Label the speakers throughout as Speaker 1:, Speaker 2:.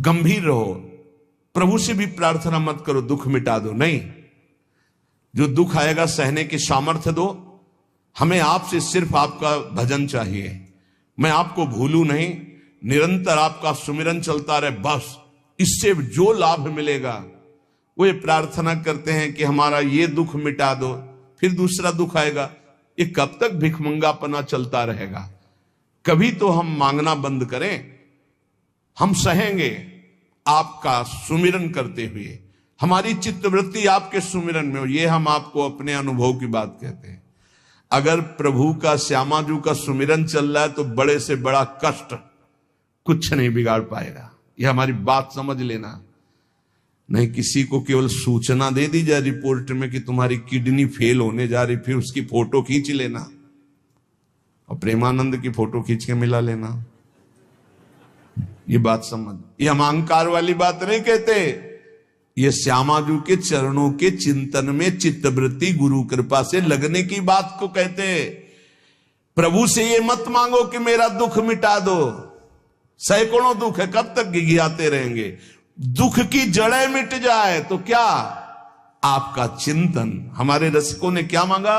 Speaker 1: गंभीर रहो। प्रभु से भी प्रार्थना मत करो दुख मिटा दो, नहीं, जो दुख आएगा सहने की सामर्थ्य दो। हमें आपसे सिर्फ आपका भजन चाहिए, मैं आपको भूलूं नहीं, निरंतर आपका सुमिरन चलता रहे, बस इससे जो लाभ मिलेगा। वो ये प्रार्थना करते हैं कि हमारा ये दुख मिटा दो, फिर दूसरा दुख आएगा। ये कब तक भिखमंगापना चलता रहेगा? कभी तो हम मांगना बंद करें। हम सहेंगे आपका सुमिरन करते हुए, हमारी चित्तवृत्ति आपके सुमिरन में हो। ये हम आपको अपने अनुभव की बात कहते हैं। अगर प्रभु का, श्यामाजू का सुमिरन चल रहा है तो बड़े से बड़ा कष्ट कुछ नहीं बिगाड़ पाएगा। ये हमारी बात समझ लेना। नहीं किसी को केवल सूचना दे दी जाए रिपोर्ट में कि तुम्हारी किडनी फेल होने जा रही, फिर उसकी फोटो खींच लेना और प्रेमानंद की फोटो खींच के मिला लेना। ये बात समझ, ये हम अहंकार वाली बात नहीं कहते। ये श्यामाजू के चरणों के चिंतन में चित्तवृत्ति गुरु कृपा से लगने की बात को कहते हैं। प्रभु से ये मत मांगो कि मेरा दुख मिटा दो। सैकड़ों दुख है, कब तक गिघियाते रहेंगे? दुख की जड़ें मिट जाए तो क्या? आपका चिंतन। हमारे रसिकों ने क्या मांगा?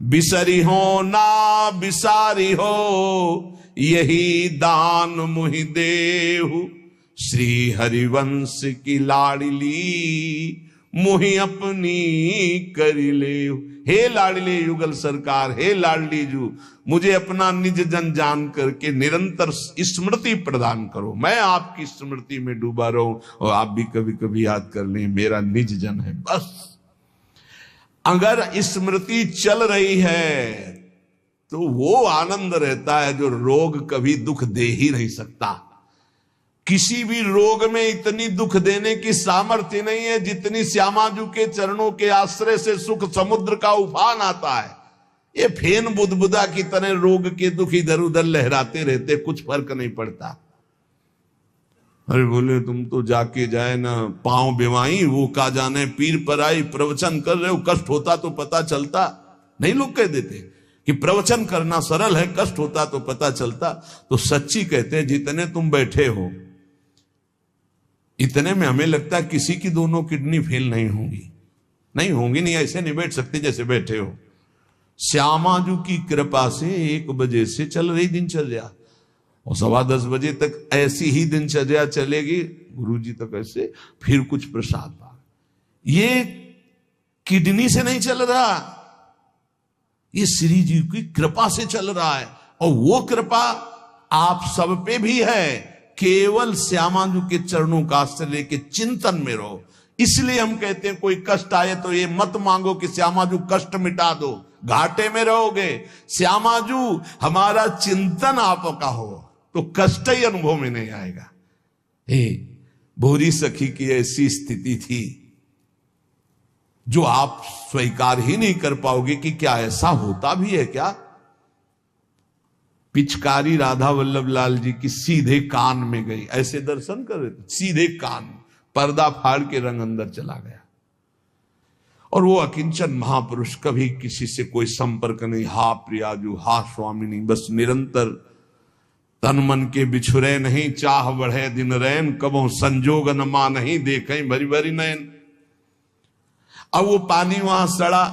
Speaker 1: बिसरी हो ना बिसारी हो, यही दान मुहि देहु, श्री हरिवंश की लाडली मुहि अपनी करी ले। हे लाडले युगल सरकार, हे लाडली जू, मुझे अपना निज जन जान करके निरंतर स्मृति प्रदान करो। मैं आपकी स्मृति में डूबा रहूं और आप भी कभी कभी याद कर लें मेरा निज जन है। बस अगर स्मृति चल रही है तो वो आनंद रहता है जो रोग कभी दुख दे ही नहीं सकता। किसी भी रोग में इतनी दुख देने की सामर्थ्य नहीं है जितनी श्यामाजू के चरणों के आश्रय से सुख समुद्र का उफान आता है। ये फेन बुदबुदा की तरह रोग के दुख इधर उधर लहराते रहते, कुछ फर्क नहीं पड़ता। अरे बोले तुम तो जाके जाए ना पांव बिवाई, वो का जाने पीर पर आई, प्रवचन कर रहे हो, कष्ट होता तो पता चलता। नहीं, लोग कह देते कि प्रवचन करना सरल है, कष्ट होता तो पता चलता। तो सच्ची कहते हैं जितने तुम बैठे हो इतने में हमें लगता है किसी की दोनों किडनी फेल नहीं होंगी। नहीं होंगी, नहीं ऐसे नहीं बैठ सकते जैसे बैठे हो। श्यामाजू की कृपा से 1 बजे से चल रही दिनचर्या और 10:15 बजे तक ऐसी ही दिनचर्या चलेगी, गुरुजी तक ऐसे, फिर कुछ प्रसाद पा। ये किडनी से नहीं चल रहा, ये श्री जी की कृपा से चल रहा है। और वो कृपा आप सब पे भी है। केवल श्यामाजू के चरणों का आश्रय के चिंतन में रहो। इसलिए हम कहते हैं कोई कष्ट आए तो ये मत मांगो कि श्यामाजू कष्ट मिटा दो, घाटे में रहोगे। श्यामाजू हमारा चिंतन आपका हो तो कष्ट ही अनुभव में नहीं आएगा। भोरी सखी की ऐसी स्थिति थी जो आप स्वीकार ही नहीं कर पाओगे कि क्या ऐसा होता भी है क्या। पिचकारी राधा वल्लभ लाल जी की सीधे कान में गई, ऐसे दर्शन कर रहे थे, सीधे कान, पर्दा फाड़ के रंग अंदर चला गया। और वो अकिंचन महापुरुष, कभी किसी से कोई संपर्क नहीं, हा प्रियाजू, हा स्वामिनी, बस निरंतर तन मन के बिछुरे नहीं, चाह बढ़े दिन रैन, कबो संजोग न मा नहीं, देखें भरी भरी नैन। अब वो पानी वहां सड़ा,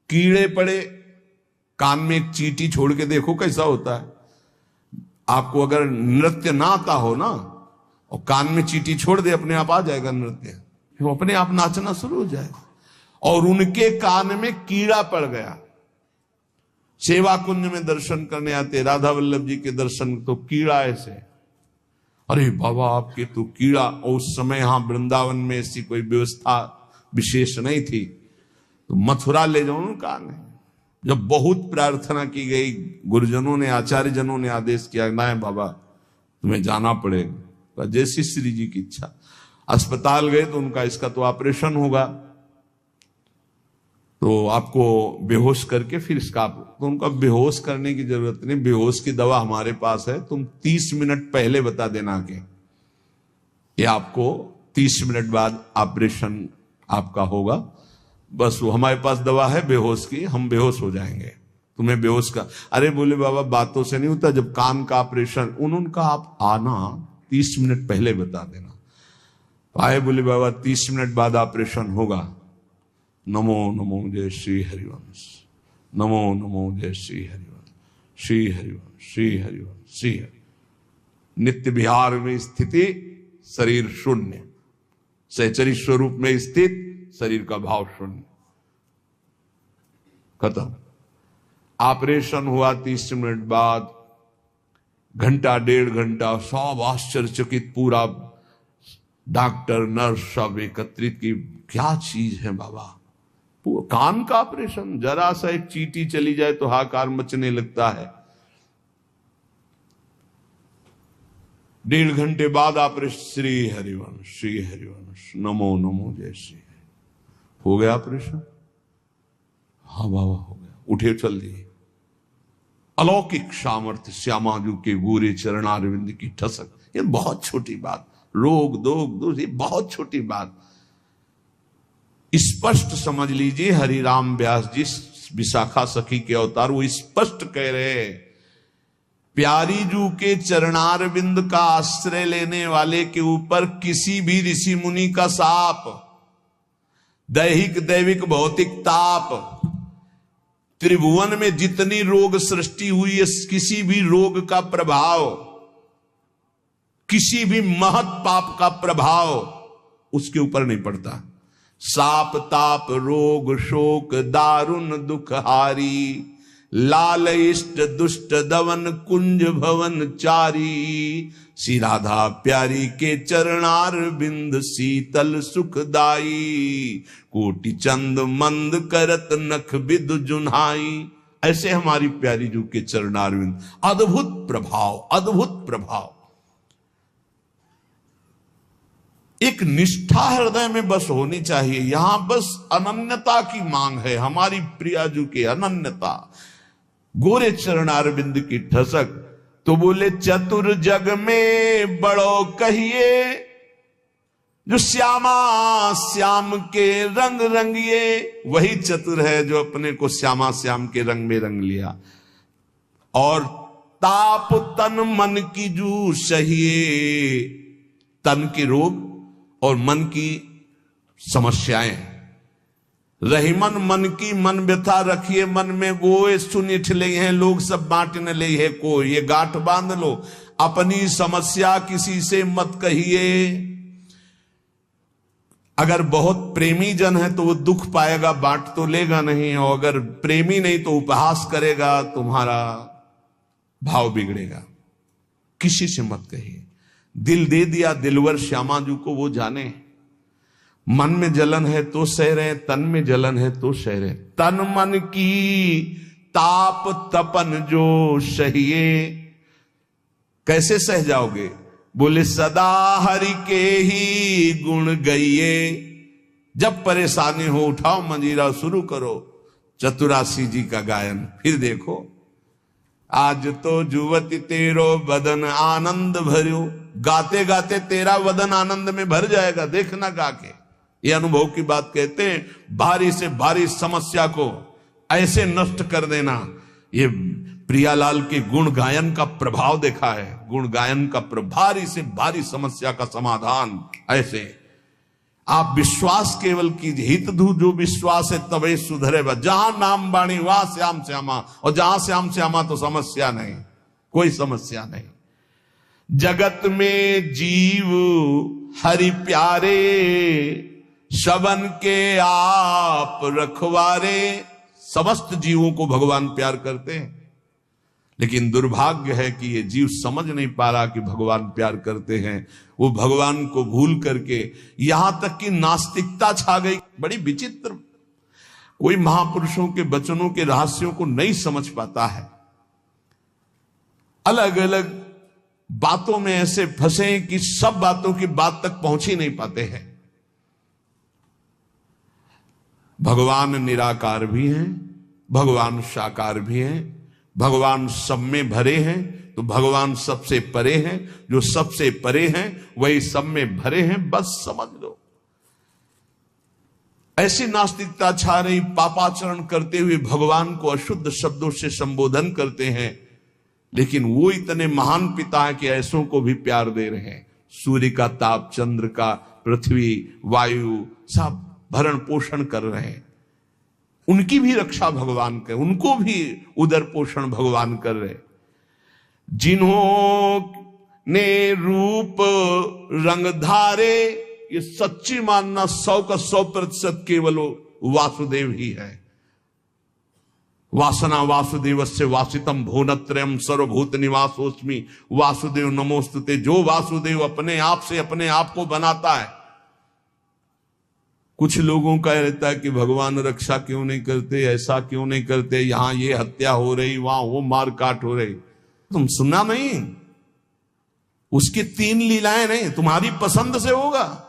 Speaker 1: कीड़े पड़े, कान में एक चींटी छोड़ के देखो कैसा होता है। आपको अगर नृत्य ना आता हो ना और कान में चींटी छोड़ दे, अपने आप आ जाएगा नृत्य, वो अपने आप नाचना शुरू हो जाएगा। और उनके कान में कीड़ा पड़ गया। सेवा कुंज में दर्शन करने आते राधा वल्लभ जी के दर्शन, तो कीड़ा ऐसे, अरे बाबा आपके तो कीड़ा। और उस समय यहां वृंदावन में ऐसी कोई व्यवस्था विशेष नहीं थी, तो मथुरा ले जाओ उनका नहीं। जब बहुत प्रार्थना की गई, गुरुजनों ने, आचार्य जनों ने आदेश किया, ना बाबा तुम्हें जाना पड़ेगा, जैसी श्री जी की इच्छा। अस्पताल गए तो उनका इसका तो ऑपरेशन होगा, तो आपको बेहोश करके फिर इसका, तो उनका बेहोश करने की जरूरत नहीं, बेहोश की दवा हमारे पास है, तुम 30 मिनट पहले बता देना कि ये आपको 30 मिनट बाद ऑपरेशन आपका होगा। बस वो हमारे पास दवा है बेहोश की, हम बेहोश हो जाएंगे, तुम्हें बेहोश का। अरे बोले बाबा बातों से नहीं होता, जब कान का ऑपरेशन, उनका आप आना 30 मिनट पहले बता देना। आए बोले बाबा 30 मिनट बाद ऑपरेशन होगा। नमो नमो जय श्री हरिवंश, नमो नमो जय श्री हरिवंश, श्री हरिवंश, श्री हरिवंश, श्री हरि। नित्य विहार में स्थिति, शरीर शून्य, सहचरी स्वरूप में स्थित, शरीर का भाव शून्य, खत्म। ऑपरेशन हुआ 30 मिनट बाद, घंटा 1.5 घंटा सब आश्चर्यचकित, पूरा डॉक्टर नर्स सब एकत्रित की क्या चीज है बाबा। कान का ऑपरेशन, जरा सा एक चींटी चली जाए तो हाहाकार मचने लगता है। 1.5 घंटे बाद ऑपरेशन, श्री हरिवंश, श्री हरिवंश, नमो नमो जय श्री हरि। हो गया ऑपरेशन? हाँ बाबा हो गया। उठे चल दिए। अलौकिक सामर्थ्य, श्यामाजू के गोरे चरणारविंद की ठसक। ये बहुत छोटी बात, रोग दोष, ये बहुत छोटी बात। स्पष्ट समझ लीजिए, हरिराम व्यास जी विशाखा सखी के अवतार, वो स्पष्ट कह रहे हैं, प्यारी जू के चरणारविंद का आश्रय लेने वाले के ऊपर किसी भी ऋषि मुनि का शाप, दैहिक दैविक भौतिक ताप, त्रिभुवन में जितनी रोग सृष्टि हुई है, किसी भी रोग का प्रभाव, किसी भी महत पाप का प्रभाव उसके ऊपर नहीं पड़ता। साप ताप रोग शोक दारुण दुखहारी, लाल इष्ट दुष्ट दवन कुंज भवन चारी, श्री राधा प्यारी के चरणार बिंद शीतल सुखदाई, कोटि चंद मंद करत नख विद जुन्हाई। ऐसे हमारी प्यारी जू के चरणार बिंद, अद्भुत प्रभाव, अद्भुत प्रभाव। एक निष्ठा हृदय में बस होनी चाहिए। यहां बस अनन्यता की मांग है, हमारी प्रियाजू के अनन्यता, गोरे चरणारविंद की ठसक। तो बोले चतुर जग में बड़ो कहिए, जो श्यामा श्याम के रंग रंगिए। वही चतुर है जो अपने को श्यामा श्याम के रंग में रंग लिया। और ताप तन मन की जू सहिए, तन के रोग और मन की समस्याएं। रहीमन मन की मन व्यथा रखिए मन में, गोए सुनिठ ले हैं लोग सब बांट न ले है को। ये गांठ बांध लो, अपनी समस्या किसी से मत कहिए। अगर बहुत प्रेमी जन है तो वो दुख पाएगा, बांट तो लेगा नहीं। और अगर प्रेमी नहीं तो उपहास करेगा, तुम्हारा भाव बिगड़ेगा। किसी से मत कहिए। दिल दे दिया दिलवर श्यामाजू को, वो जाने। मन में जलन है तो सह रहे, तन में जलन है तो सह रहे। तन मन की ताप तपन जो सहिए। कैसे सह जाओगे? बोले सदा हरि के ही गुण गइए। जब परेशानी हो उठाओ मंजीरा, शुरू करो चतुरासी जी का गायन। फिर देखो, आज तो जुवती तेरो बदन आनंद भर्यो। गाते गाते तेरा वदन आनंद में भर जाएगा, देखना गा के। ये अनुभव की बात कहते हैं। भारी से भारी समस्या को ऐसे नष्ट कर देना, ये प्रियालाल के गुण गायन का प्रभाव देखा है। गुण गायन का भारी से भारी समस्या का समाधान ऐसे। आप विश्वास केवल कीजिए, हित धू जो विश्वास है तबे सुधरे। जहां नाम बाणी वहां श्याम श्यामा, और जहां श्याम श्यामा तो समस्या नहीं, कोई समस्या नहीं। जगत में जीव हरि प्यारे, सबन के आप रखवारे। समस्त जीवों को भगवान प्यार करते हैं, लेकिन दुर्भाग्य है कि ये जीव समझ नहीं पा रहा कि भगवान प्यार करते हैं। वो भगवान को भूल करके यहां तक कि नास्तिकता छा गई। बड़ी विचित्र, कोई महापुरुषों के वचनों के रहस्यों को नहीं समझ पाता है। अलग अलग बातों में ऐसे फंसे कि सब बातों की बात तक पहुंच ही नहीं पाते हैं। भगवान निराकार भी हैं, भगवान साकार भी हैं, भगवान सब में भरे हैं, तो भगवान सबसे परे हैं। जो सबसे परे हैं वही सब में भरे हैं, बस समझ लो। ऐसी नास्तिकता छा रही, पापाचरण करते हुए भगवान को अशुद्ध शब्दों से संबोधन करते हैं। लेकिन वो इतने महान पिता है कि ऐसों को भी प्यार दे रहे हैं। सूर्य का ताप, चंद्र का, पृथ्वी, वायु, सब भरण पोषण कर रहे हैं। उनकी भी रक्षा भगवान करे, उनको भी उदर पोषण भगवान कर रहे। जिन्होंने रूप रंग धारे, ये सच्ची मानना 100 का 100% केवल वासुदेव ही है। वासना वासुदेवस्य वासितम भुवनत्रयम् सर्वभूत निवासोस्मि वासुदेव नमोस्तुते। जो वासुदेव अपने आप से अपने आप को बनाता है। कुछ लोगों का रहता है कि भगवान रक्षा क्यों नहीं करते, ऐसा क्यों नहीं करते, यहां ये हत्या हो रही, वहां वो मार काट हो रही। तुम सुना नहीं? उसकी 3 लीलाएं नहीं, तुम्हारी पसंद से होगा।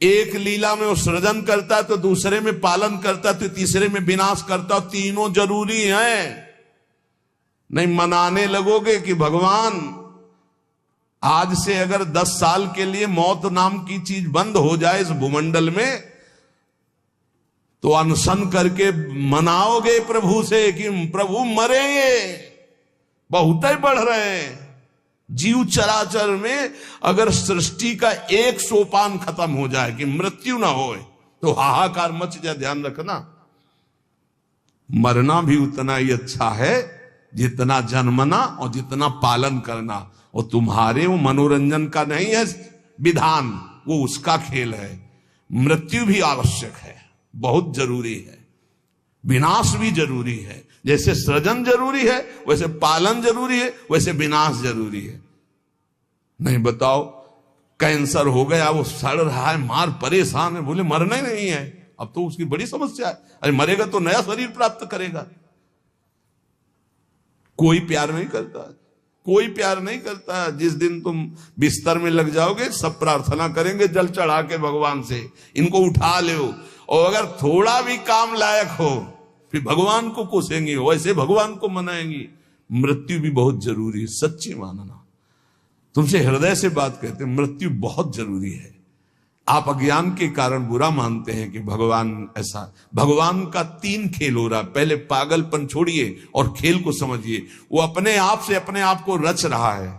Speaker 1: एक लीला में वो सृजन करता है, तो दूसरे में पालन करता है, तो तीसरे में विनाश करता है। तीनों जरूरी हैं। नहीं मनाने लगोगे कि भगवान आज से अगर 10 साल के लिए मौत नाम की चीज बंद हो जाए इस भूमंडल में, तो अनशन करके मनाओगे प्रभु से कि प्रभु मरेंगे, बहुत ही बढ़ रहे हैं। जीव चराचर में अगर सृष्टि का एक सोपान खत्म हो जाए कि मृत्यु ना हो, तो हाहाकार मच जाए। ध्यान रखना, मरना भी उतना ही अच्छा है जितना जन्मना और जितना पालन करना। और तुम्हारे वो मनोरंजन का नहीं है विधान, वो उसका खेल है। मृत्यु भी आवश्यक है, बहुत जरूरी है। विनाश भी जरूरी है। जैसे सृजन जरूरी है, वैसे पालन जरूरी है, वैसे विनाश जरूरी है। नहीं बताओ, कैंसर हो गया, वो सड़ रहा है, मार परेशान है, बोले मरना ही नहीं है। अब तो उसकी बड़ी समस्या है। अरे मरेगा तो नया शरीर प्राप्त करेगा। कोई प्यार नहीं करता, कोई प्यार नहीं करता। जिस दिन तुम बिस्तर में लग जाओगे, सब प्रार्थना करेंगे जल चढ़ा के भगवान से, इनको उठा लो। और अगर थोड़ा भी काम लायक हो, फिर भगवान को कोसेंगे, वैसे भगवान को मनाएंगे। मृत्यु भी बहुत जरूरी है, सच्ची मानना। तुमसे हृदय से बात कहते हैं, मृत्यु बहुत जरूरी है। आप अज्ञान के कारण बुरा मानते हैं कि भगवान ऐसा। भगवान का 3 खेल हो रहा है। पहले पागलपन छोड़िए और खेल को समझिए। वो अपने आप से अपने आप को रच रहा है,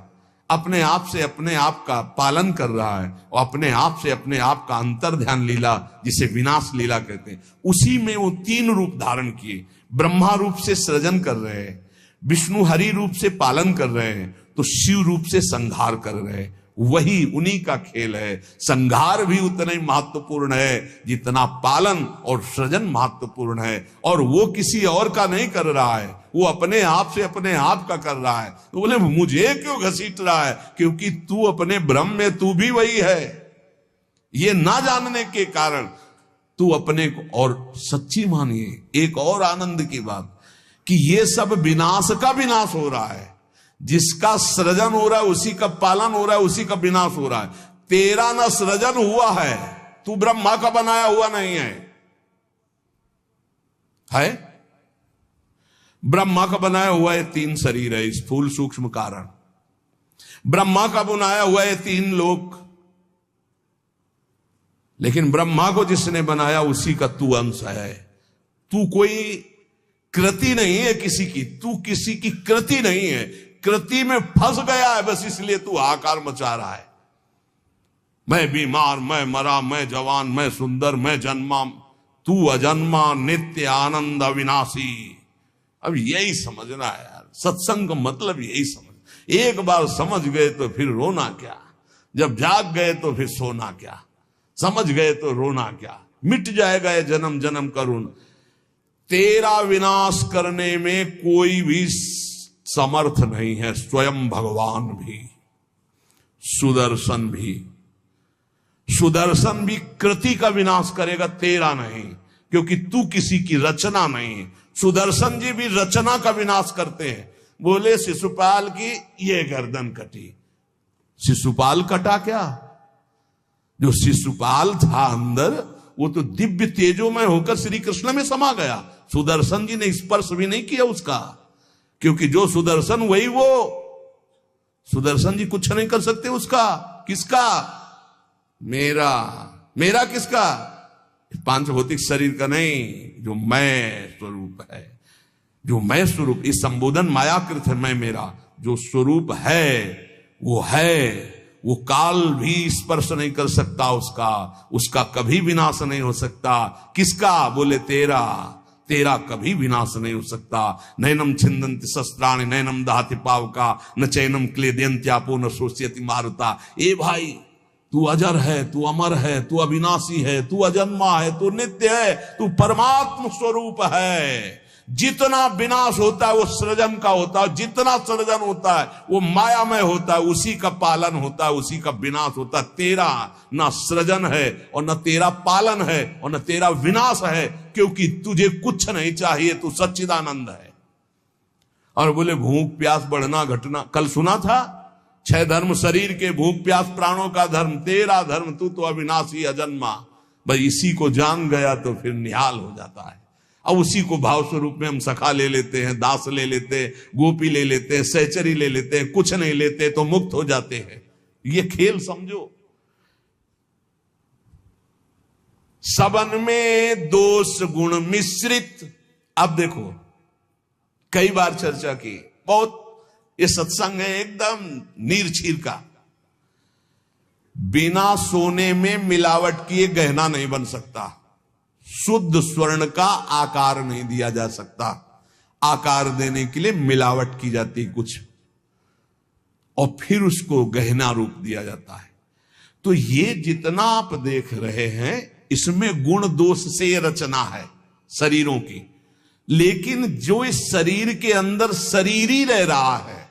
Speaker 1: अपने आप से अपने आप का पालन कर रहा है, और अपने आप से अपने आप का अंतर ध्यान लीला, जिसे विनाश लीला कहते हैं, उसी में वो 3 रूप धारण किए। ब्रह्मा रूप से सृजन कर रहे हैं, विष्णु हरि रूप से पालन कर रहे हैं, तो शिव रूप से संहार कर रहे हैं। वही उन्हीं का खेल है। संहार भी उतना ही महत्वपूर्ण है जितना पालन और सृजन महत्वपूर्ण है। और वो किसी और का नहीं कर रहा है, वो अपने आप से अपने आप का कर रहा है। तो बोले मुझे क्यों घसीट रहा है? क्योंकि तू अपने ब्रह्म में तू भी वही है। ये ना जानने के कारण तू अपने को, और सच्ची मानिए एक और आनंद की बात, कि ये सब विनाश का विनाश हो रहा है। जिसका सृजन हो रहा है उसी का पालन हो रहा है, उसी का विनाश हो रहा है। तेरा ना सृजन हुआ है, तू ब्रह्मा का बनाया हुआ नहीं है? ब्रह्मा का बनाया हुआ है 3 शरीर है, स्थूल सूक्ष्म कारण। ब्रह्मा का बनाया हुआ है 3 लोक। लेकिन ब्रह्मा को जिसने बनाया उसी का तू अंश है। तू कोई कृति नहीं है किसी की, तू किसी की कृति नहीं है। कृति में फंस गया है बस, इसलिए तू हाहाकार मचा रहा है। मैं बीमार, मैं मरा, मैं जवान, मैं सुंदर, मैं जन्मा। तू अजन्मा, नित्य आनंद अविनाशी। अब यही समझना है यार, सत्संग का मतलब यही समझ। एक बार समझ गए तो फिर रोना क्या, जब जाग गए तो फिर सोना क्या, समझ गए तो रोना क्या। मिट जाएगा ये जन्म जन्म का ऋण। तेरा विनाश करने में कोई भी समर्थ नहीं है। स्वयं भगवान भी, सुदर्शन भी। सुदर्शन भी कृति का विनाश करेगा, तेरा नहीं, क्योंकि तू किसी की रचना नहीं। सुदर्शन जी भी रचना का विनाश करते हैं। बोले शिशुपाल की ये गर्दन कटी, शिशुपाल कटा क्या? जो शिशुपाल था अंदर, वो तो दिव्य तेजोमय होकर श्री कृष्ण में समा गया। सुदर्शन जी ने स्पर्श भी नहीं किया उसका, क्योंकि जो सुदर्शन वही वो। सुदर्शन जी कुछ नहीं कर सकते उसका। किसका? मेरा। मेरा किसका? पांच भौतिक शरीर का नहीं, जो मैं स्वरूप है, जो मैं स्वरूप। इस संबोधन मायाकृत है मैं मेरा, जो स्वरूप है वो है, वो काल भी स्पर्श नहीं कर सकता उसका, उसका कभी विनाश नहीं हो सकता। किसका? बोले तेरा, तेरा कभी विनाश नहीं हो सकता। नैनम छिंदन्ति शस्त्राणि नैनम दहति पावका न चैनम क्लेदयन्त्यापो न शोष्यति मारुता। ए भाई, तू अजर है, तू अमर है, तू अविनाशी है, तू अजन्मा है, तू नित्य है, तू परमात्म स्वरूप है। जितना विनाश होता है वो सृजन का होता है, जितना सृजन होता है वो मायामय होता है, उसी का पालन होता है, उसी का विनाश होता है। तेरा ना सृजन है और न तेरा पालन है और न तेरा विनाश है, क्योंकि तुझे कुछ नहीं चाहिए, तू सच्चिदानंद है। और बोले भूख प्यास बढ़ना घटना, कल सुना था 6 धर्म शरीर के, भूख प्यास प्राणों का धर्म, तेरा धर्म तू तो अविनाशी अजन्मा। भाई इसी को जान गया तो फिर निहाल हो जाता है। अब उसी को भाव स्वरूप में हम सखा ले लेते हैं, दास ले लेते हैं, गोपी ले लेते हैं, सहचरी ले लेते हैं, कुछ नहीं लेते तो मुक्त हो जाते हैं। ये खेल समझो। सबन में दोष गुण मिश्रित। अब देखो, कई बार चर्चा की, बहुत ये सत्संग है एकदम नीरछीर का। बिना सोने में मिलावट किए गहना नहीं बन सकता। शुद्ध स्वर्ण का आकार नहीं दिया जा सकता, आकार देने के लिए मिलावट की जाती कुछ, और फिर उसको गहना रूप दिया जाता है। तो ये जितना आप देख रहे हैं इसमें गुण दोष से ये रचना है शरीरों की, लेकिन जो इस शरीर के अंदर शरीर ही रह रहा है,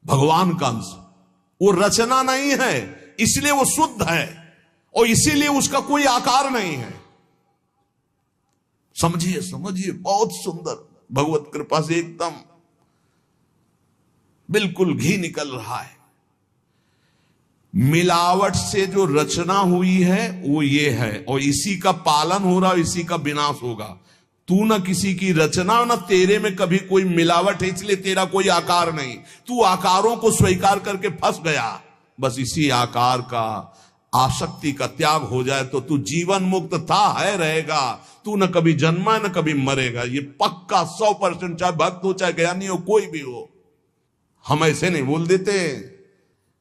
Speaker 1: भगवान का अंश, वो रचना नहीं है, इसलिए वो शुद्ध है और इसीलिए उसका कोई आकार नहीं है। समझिए समझिए, बहुत सुंदर, भगवत कृपा से एकदम बिल्कुल घी निकल रहा है। मिलावट से जो रचना हुई है वो ये है, और इसी का पालन हो रहा है, इसी का विनाश होगा। तू ना किसी की रचना, ना तेरे में कभी कोई मिलावट है, इसलिए तेरा कोई आकार नहीं। तू आकारों को स्वीकार करके फंस गया। बस इसी आकार का, आसक्ति का त्याग हो जाए तो तू जीवन मुक्त था, है, रहेगा। तू न कभी जन्मा न कभी मरेगा, ये पक्का 100%, चाहे भक्त हो चाहे ज्ञानी हो, कोई भी हो। हम ऐसे नहीं बोल देते,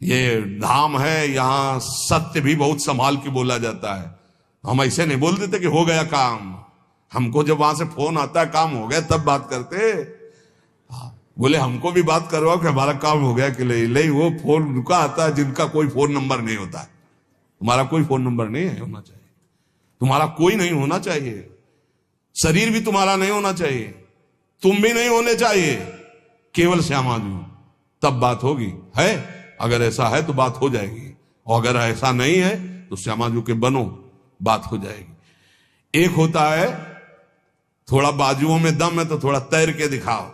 Speaker 1: ये धाम है, यहां सत्य भी बहुत संभाल के बोला जाता है। हम ऐसे नहीं बोल देते कि हो गया काम। हमको जब वहां से फोन आता है काम हो गया तब बात करते। बोले हमको भी बात करवाओ कि हमारा काम हो गया कि नहीं। वो फोन रुका आता है जिनका कोई फोन नंबर नहीं होता है। तुम्हारा कोई फोन नंबर नहीं है, होना चाहिए। तुम्हारा कोई नहीं होना चाहिए, शरीर भी तुम्हारा नहीं होना चाहिए, तुम भी नहीं होने चाहिए, केवल श्यामा जी, तब बात होगी। है अगर ऐसा है तो बात हो जाएगी, और अगर ऐसा नहीं है तो श्यामा जी के बनो, बात हो जाएगी। एक होता है थोड़ा बाजुओं में दम है तो थोड़ा तैर के दिखाओ।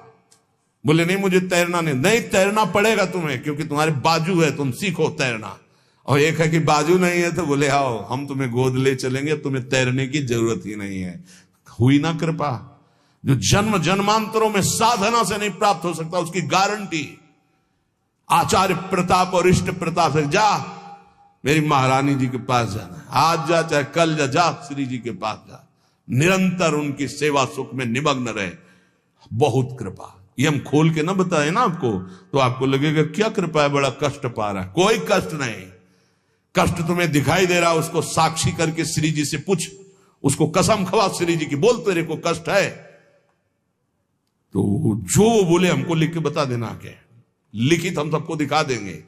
Speaker 1: बोले नहीं मुझे तैरना नहीं, तैरना पड़ेगा तुम्हें, क्योंकि तुम्हारे बाजू है, तुम सीखो तैरना। और एक है कि बाजू नहीं है तो बोले आओ हम तुम्हें गोद ले चलेंगे, तुम्हें तैरने की जरूरत ही नहीं है। हुई ना कृपा। जो जन्म जन्मांतरों में साधना से नहीं प्राप्त हो सकता, उसकी गारंटी आचार्य प्रताप और इष्ट प्रताप से। जा मेरी महारानी जी के पास जाना, आज जा चाहे कल जा श्री जी के पास जा, निरंतर उनकी सेवा सुख में निमग्न रहे। बहुत कृपा। ये हम खोल के ना बताए ना आपको तो आपको लगेगा क्या कृपा है, बड़ा कष्ट पा रहा है। कोई कष्ट नहीं। कष्ट तुम्हें दिखाई दे रहा, उसको साक्षी करके श्री जी से पूछ, उसको कसम खवा श्री जी की, बोल तेरे को कष्ट है तो जो बोले हमको लिख के बता देना, के लिखित हम सबको दिखा देंगे।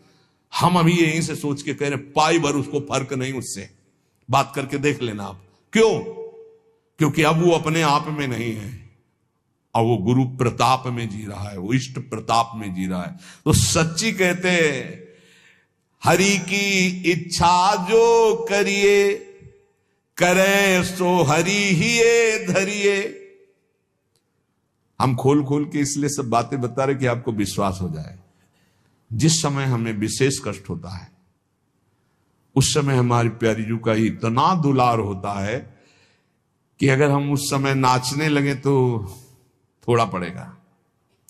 Speaker 1: हम अभी यहीं से सोच के कह रहे पाई भर उसको फर्क नहीं, उससे बात करके देख लेना आप। क्यों? क्योंकि अब वो अपने आप में नहीं है, और वो गुरु प्रताप में जी रहा है, वो इष्ट प्रताप में जी रहा है। तो सच्ची कहते हैं हरि की इच्छा जो करिए, करे सो हरि ही धरिए। हम खोल खोल के इसलिए सब बातें बता रहे कि आपको विश्वास हो जाए। जिस समय हमें विशेष कष्ट होता है उस समय हमारी प्यारी जू का इतना दुलार होता है कि अगर हम उस समय नाचने लगे तो थोड़ा पड़ेगा।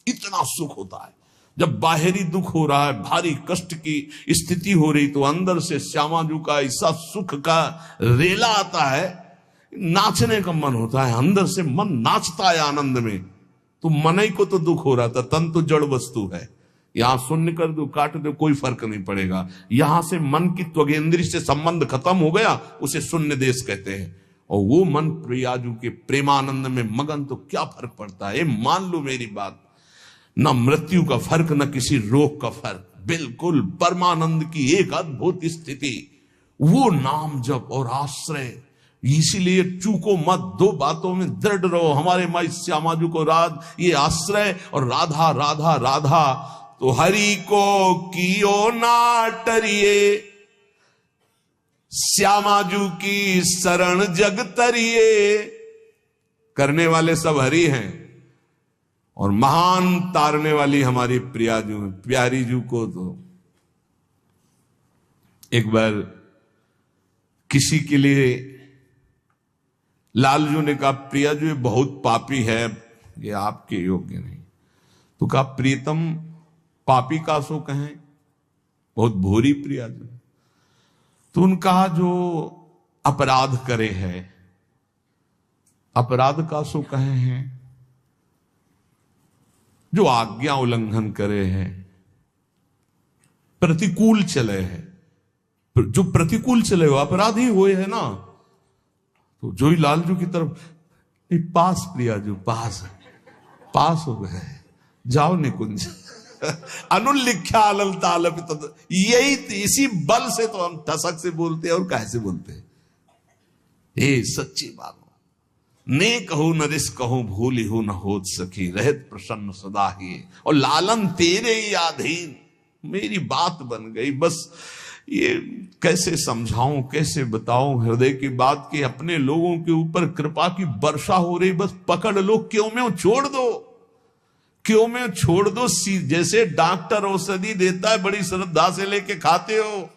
Speaker 1: इतना सुख होता है जब बाहरी दुख हो रहा है, भारी कष्ट की स्थिति हो रही, तो अंदर से श्यामा जू का ऐसा सुख का रेला आता है, नाचने का मन होता है, अंदर से मन नाचता है आनंद में। तो मन ही को तो दुख हो रहा था, तन तो जड़ वस्तु है। यहां शून्य कर दो, काट दो, कोई फर्क नहीं पड़ेगा। यहां से मन की त्वगेंद्री से संबंध खत्म हो गया, उसे शून्य देश कहते हैं। और वो मन प्रियाजू के प्रेमानंद में मगन, तो क्या फर्क पड़ता है। मान लो मेरी बात, न मृत्यु का फर्क, न किसी रोग का फर्क, बिल्कुल परमानंद की एक अद्भुत स्थिति। वो नाम जप और आश्रय, इसीलिए चूको मत, दो बातों में दृढ़ रहो। हमारे माई श्यामाजू को राज ये आश्रय और राधा राधा राधा, तो हरि को कियो ना टरिए, श्यामाजू की शरण जग तरिए। करने वाले सब हरि हैं और महान तारने वाली हमारी प्रियाजू है। प्यारी जू को तो एक बार किसी के लिए लालजू ने कहा, प्रियाजू ये बहुत पापी है, ये आपके योग्य नहीं। तो कहा, प्रीतम पापी का सो कहें, बहुत भोरी प्रियाजू। तो उनका जो अपराध करे है, अपराध का सो कहे हैं, जो आज्ञा उल्लंघन करे हैं, प्रतिकूल चले हैं। जो प्रतिकूल चले हो अपराध ही हुए है ना। तो जो ही लालजू की तरफ, पास प्रियाजू पास हो गए, जाओ निकुंज। अनुल्लिख्या अलल तालप, यही इसी बल से तो हम ठसक से बोलते हैं और कैसे बोलते हैं। ये सच्ची बात। ने कहूं नरिस कहूं, भूली हूं न होत सखी, रहत प्रसन्न सदा ही, और लालन तेरे ही अधीन। मेरी बात बन गई। बस ये कैसे समझाऊं, कैसे बताऊं हृदय की बात की। अपने लोगों के ऊपर कृपा की वर्षा हो रही, बस पकड़ लो, क्यों में छोड़ दो, क्यों में छोड़ दो। जैसे डॉक्टर औषधि देता है, बड़ी श्रद्धा से लेके खाते हो,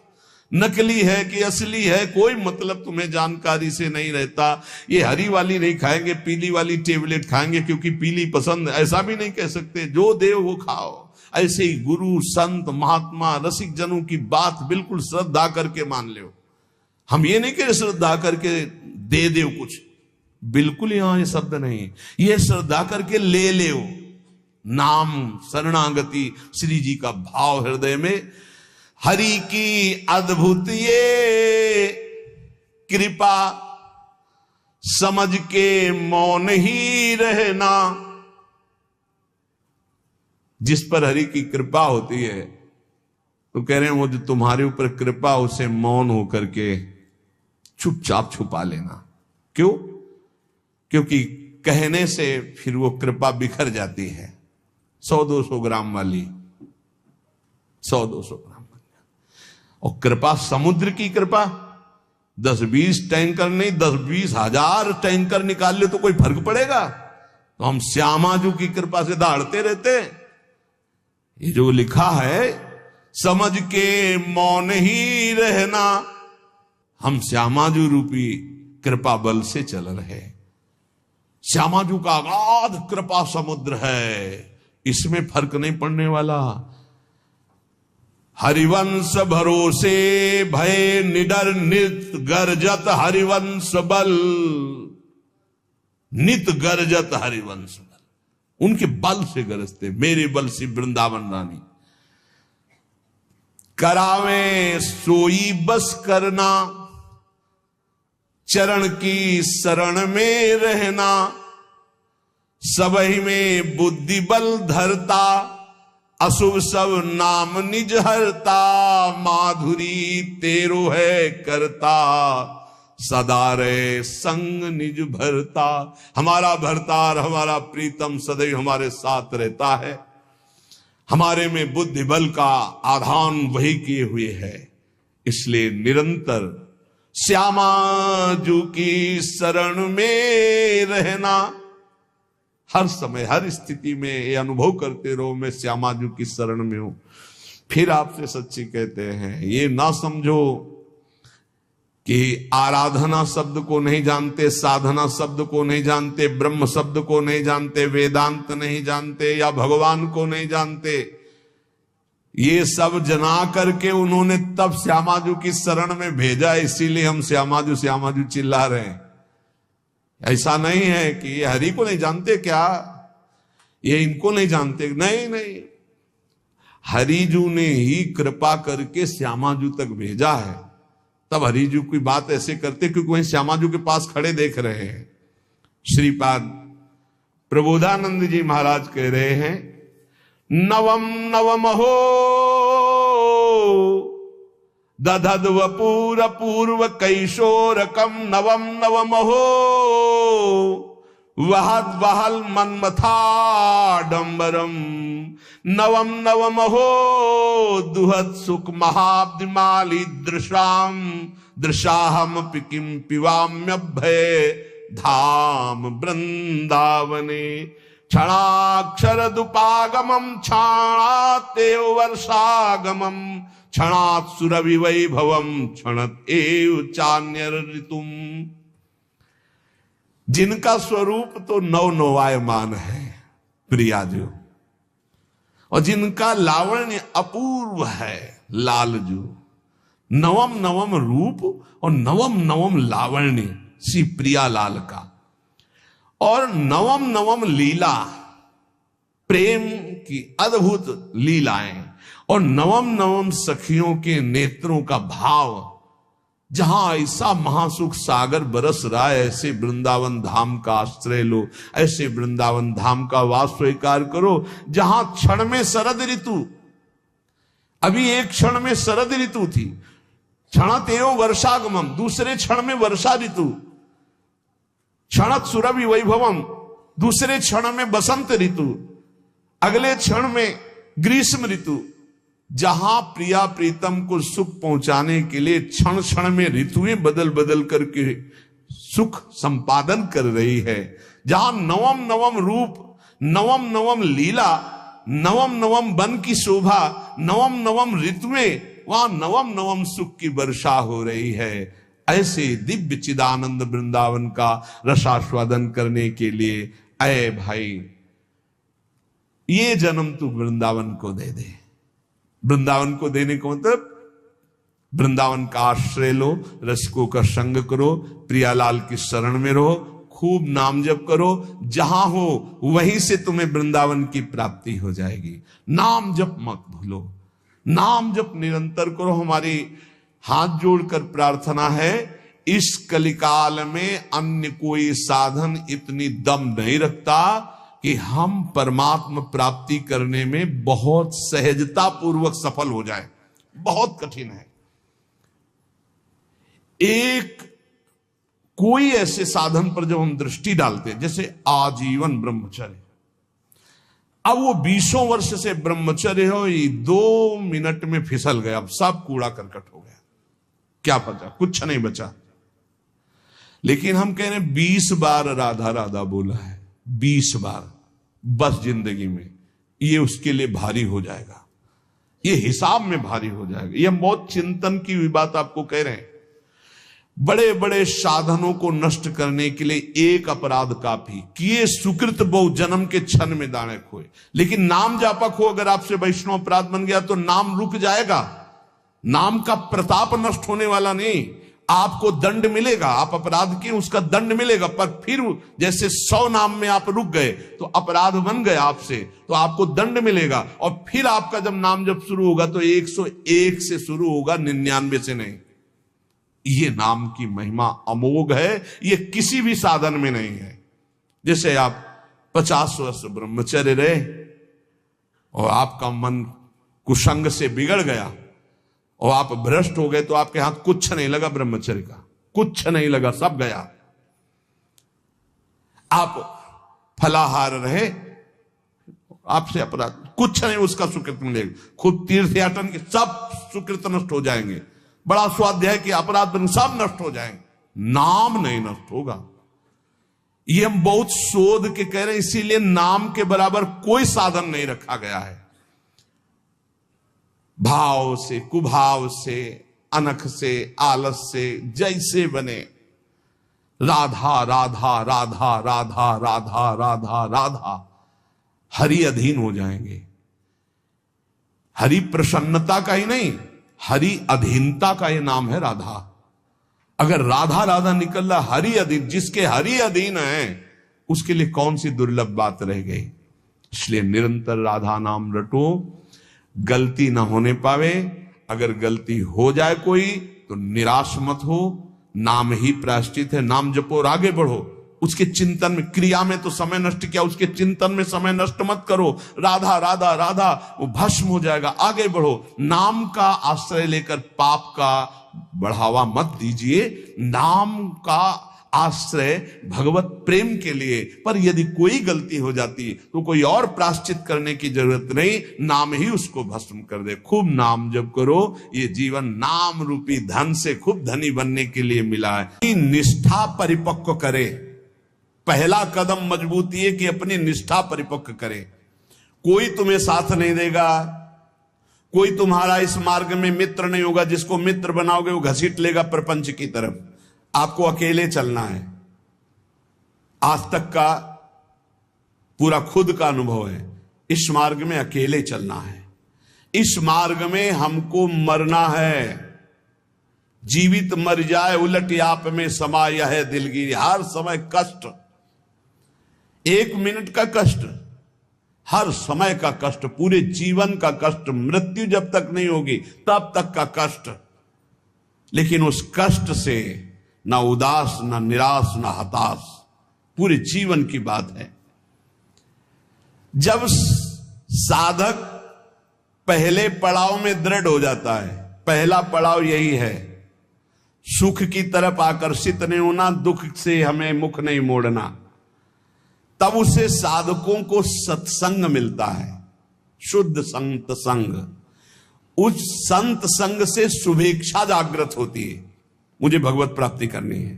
Speaker 1: नकली है कि असली है कोई मतलब तुम्हें जानकारी से नहीं रहता। ये हरी वाली नहीं खाएंगे, पीली वाली टेबलेट खाएंगे क्योंकि पीली पसंद, ऐसा भी नहीं कह सकते। जो देव वो खाओ। ऐसे ही गुरु संत महात्मा रसिक जनों की बात बिल्कुल श्रद्धा करके मान लो। हम ये नहीं कह श्रद्धा करके दे दो कुछ, बिल्कुल यहां ये शब्द नहीं। ये श्रद्धा करके ले लो। नाम शरणागति श्री जी का भाव हृदय में। हरि की अद्भुत ये कृपा, समझ के मौन ही रहना। जिस पर हरि की कृपा होती है, तो कह रहे हैं वो जो तुम्हारे ऊपर कृपा, उसे मौन होकर के चुपचाप छुपा लेना। क्यों? क्योंकि कहने से फिर वो कृपा बिखर जाती है। 100-200 ग्राम वाली, 100-200 ग्राम वाली। और कृपा समुद्र की कृपा, 10-20 टैंकर नहीं, 10-20 हजार टैंकर निकाल ले तो कोई फर्क पड़ेगा। तो हम श्यामाजू की कृपा से दहाड़ते रहते। ये जो लिखा है, समझ के मौन ही रहना, हम श्यामाजू रूपी कृपा बल से चल रहे। श्यामाजू का अगाध कृपा समुद्र है, इसमें फर्क नहीं पड़ने वाला। हरिवंश भरोसे भय निडर नित गरजत हरिवंश बल, नित गरजत हरिवंश बल। उनके बल से गरजते, मेरे बल से वृंदावन रानी। करावे सोई बस करना, चरण की शरण में रहना। सबही में बुद्धि बल धरता, अशुभ सब नाम निज हरता। माधुरी तेरो है करता, सदा रे संग निज भरता। हमारा भरतार, हमारा प्रीतम सदैव हमारे साथ रहता है। हमारे में बुद्धि बल का आधान वही किए हुए है। इसलिए निरंतर श्यामाजू की शरण में रहना। हर समय हर स्थिति में ये अनुभव करते रहो, मैं श्यामाजू की शरण में हूं। फिर आपसे सच्ची कहते हैं, ये ना समझो कि आराधना शब्द को नहीं जानते, साधना शब्द को नहीं जानते, ब्रह्म शब्द को नहीं जानते, वेदांत नहीं जानते, या भगवान को नहीं जानते। ये सब जना करके उन्होंने तब श्यामाजू की शरण में भेजा, इसीलिए हम श्यामाजू श्यामाजू चिल्ला रहे हैं। ऐसा नहीं है कि ये हरि को नहीं जानते क्या। ये इनको नहीं जानते। नहीं नहीं, हरिजू ने ही कृपा करके श्यामाजू तक भेजा है, तब हरिजू की बात ऐसे करते क्योंकि वहीं श्यामाजू के पास खड़े देख रहे हैं। श्रीपाद प्रबोधानंद जी महाराज कह रहे हैं, नवम नवम हो दधद्व पूर पूर्व कैशोरकम नवम नवम हो वहद वहल मन्मथाडंबरम नवम नवम हो दुहद सुख महाब्दिमाली दृशाम दृशाहम पिकिम पिवाम्यभय धाम वृंदावने क्षणाक्षर दुपागमम क्षणातेव वर्षागमम क्षणात् सुरभि वैभवम क्षणत एव चान्यर ऋतुम। जिनका स्वरूप तो नवनवायमान है प्रियाजू, और जिनका लावण्य अपूर्व है लालजू। नवम नवम रूप और नवम नवम लावण्य श्री प्रिया लाल का, और नवम नवम लीला प्रेम की अद्भुत लीलाएं, और नवम नवम सखियों के नेत्रों का भाव। जहां ऐसा महासुख सागर बरस रहा है, ऐसे वृंदावन धाम का आश्रय लो, ऐसे वृंदावन धाम का वास स्वीकार करो जहां क्षण में शरद ऋतु, अभी एक क्षण में शरद ऋतु थी, क्षण तेरो वर्षागमम, दूसरे क्षण में वर्षा ऋतु, क्षणत सुरभि वैभवम, दूसरे क्षण में बसंत ऋतु, अगले क्षण में ग्रीष्म ऋतु। जहां प्रिया प्रीतम को सुख पहुंचाने के लिए क्षण क्षण में ऋतुएं बदल बदल करके सुख संपादन कर रही है, जहां नवम नवम रूप, नवम नवम लीला, नवम नवम वन की शोभा, नवम नवम ऋतुएं, वहां नवम नवम सुख की वर्षा हो रही है। ऐसे दिव्य चिदानंद वृंदावन का रसास्वादन करने के लिए अय भाई, ये जन्म तू वृंदावन को दे दे। वृंदावन को देने को मतलब वृंदावन का आश्रय लो, रसिकों का संग करो, प्रियालाल की शरण में रहो, खूब नाम जप करो, जहां हो वहीं से तुम्हें वृंदावन की प्राप्ति हो जाएगी। नाम जप मत भूलो, नाम जप निरंतर करो। हमारी हाथ जोड़कर प्रार्थना है, इस कलिकाल में अन्य कोई साधन इतनी दम नहीं रखता कि हम परमात्मा प्राप्ति करने में बहुत सहजता पूर्वक सफल हो जाए। बहुत कठिन है। एक कोई ऐसे साधन पर जब हम दृष्टि डालते हैं, जैसे आजीवन ब्रह्मचर्य, अब वो 20 वर्ष से ब्रह्मचर्य हो, ये 2 मिनट में फिसल गया, अब सब कूड़ा करकट हो गया, क्या बचा? कुछ नहीं बचा। लेकिन हम कह रहे हैं 20 बार राधा राधा बोला है, 20 बार बस जिंदगी में, ये उसके लिए भारी हो जाएगा, ये हिसाब में भारी हो जाएगा। ये हम बहुत चिंतन की हुई बात आपको कह रहे हैं। बड़े बड़े साधनों को नष्ट करने के लिए एक अपराध काफी, किए सुकृत बहु जन्म के क्षण में दाने खोए। लेकिन नाम जापक हो, अगर आपसे वैष्णव अपराध बन गया तो नाम रुक जाएगा, नाम का प्रताप नष्ट होने वाला नहीं। आपको दंड मिलेगा, आप अपराध किए उसका दंड मिलेगा, पर फिर जैसे 100 नाम में आप रुक गए तो अपराध बन गए आपसे, तो आपको दंड मिलेगा। और फिर आपका जब नाम जब शुरू होगा तो 101 से शुरू होगा, 99 से नहीं। ये नाम की महिमा अमोघ है, ये किसी भी साधन में नहीं है। जैसे आप 50 वर्ष ब्रह्मचर्य रहे और आपका मन कुसंग से बिगड़ गया और आप भ्रष्ट हो गए, तो आपके हाथ कुछ नहीं लगा, ब्रह्मचर्य का कुछ नहीं लगा, सब गया। आप फलाहार रहे, आपसे अपराध कुछ नहीं, उसका सुकृत मिलेगा। खुद तीर्थ याटन के सब सुकृत नष्ट हो जाएंगे, बड़ा स्वाध्याय कि अपराध बन सब नष्ट हो जाएंगे, नाम नहीं नष्ट होगा। ये हम बहुत शोध के कह रहे हैं, इसीलिए नाम के बराबर कोई साधन नहीं रखा गया है। भाव से, कुभाव से, अनख से, आलस से, जैसे बने, राधा राधा राधा राधा राधा राधा राधा, हरि अधीन हो जाएंगे। हरि प्रसन्नता का ही नहीं, हरि अधीनता का ये नाम है राधा। अगर राधा राधा निकल रहा, हरि अधीन, जिसके हरि अधीन है उसके लिए कौन सी दुर्लभ बात रह गई। इसलिए निरंतर राधा नाम रटो, गलती ना होने पावे। अगर गलती हो जाए कोई तो निराश मत हो, नाम ही प्रायश्चित है, नाम जपो और आगे बढ़ो। उसके चिंतन में, क्रिया में तो समय नष्ट किया, उसके चिंतन में समय नष्ट मत करो। राधा राधा राधा वो भस्म हो जाएगा, आगे बढ़ो। नाम का आश्रय लेकर पाप का बढ़ावा मत दीजिए, नाम का आश्रय भगवत प्रेम के लिए। पर यदि कोई गलती हो जाती तो कोई और प्रायश्चित करने की जरूरत नहीं, नाम ही उसको भस्म कर दे। खूब नाम जप करो, ये जीवन नाम रूपी धन से खूब धनी बनने के लिए मिला है। निष्ठा परिपक्व करे, पहला कदम मजबूती है कि अपनी निष्ठा परिपक्व करे। कोई तुम्हें साथ नहीं देगा, कोई तुम्हारा इस मार्ग में मित्र नहीं होगा। जिसको मित्र बनाओगे वो घसीट लेगा प्रपंच की तरफ। आपको अकेले चलना है। आज तक का पूरा खुद का अनुभव है, इस मार्ग में अकेले चलना है। इस मार्ग में हमको मरना है। जीवित मर जाए उलट आप में समाय है दिलगिरी। हर समय कष्ट, 1 मिनट का कष्ट, हर समय का कष्ट, पूरे जीवन का कष्ट। मृत्यु जब तक नहीं होगी तब तक का कष्ट। लेकिन उस कष्ट से ना उदास, ना निराश, ना हताश, पूरे जीवन की बात है। जब साधक पहले पड़ाव में दृढ़ हो जाता है, पहला पड़ाव यही है, सुख की तरफ आकर्षित नहीं होना, दुख से हमें मुख नहीं मोड़ना, तब उसे साधकों को सत्संग मिलता है, शुद्ध संत संग। उस संत संग से शुभेच्छा जागृत होती है, मुझे भगवत प्राप्ति करनी है।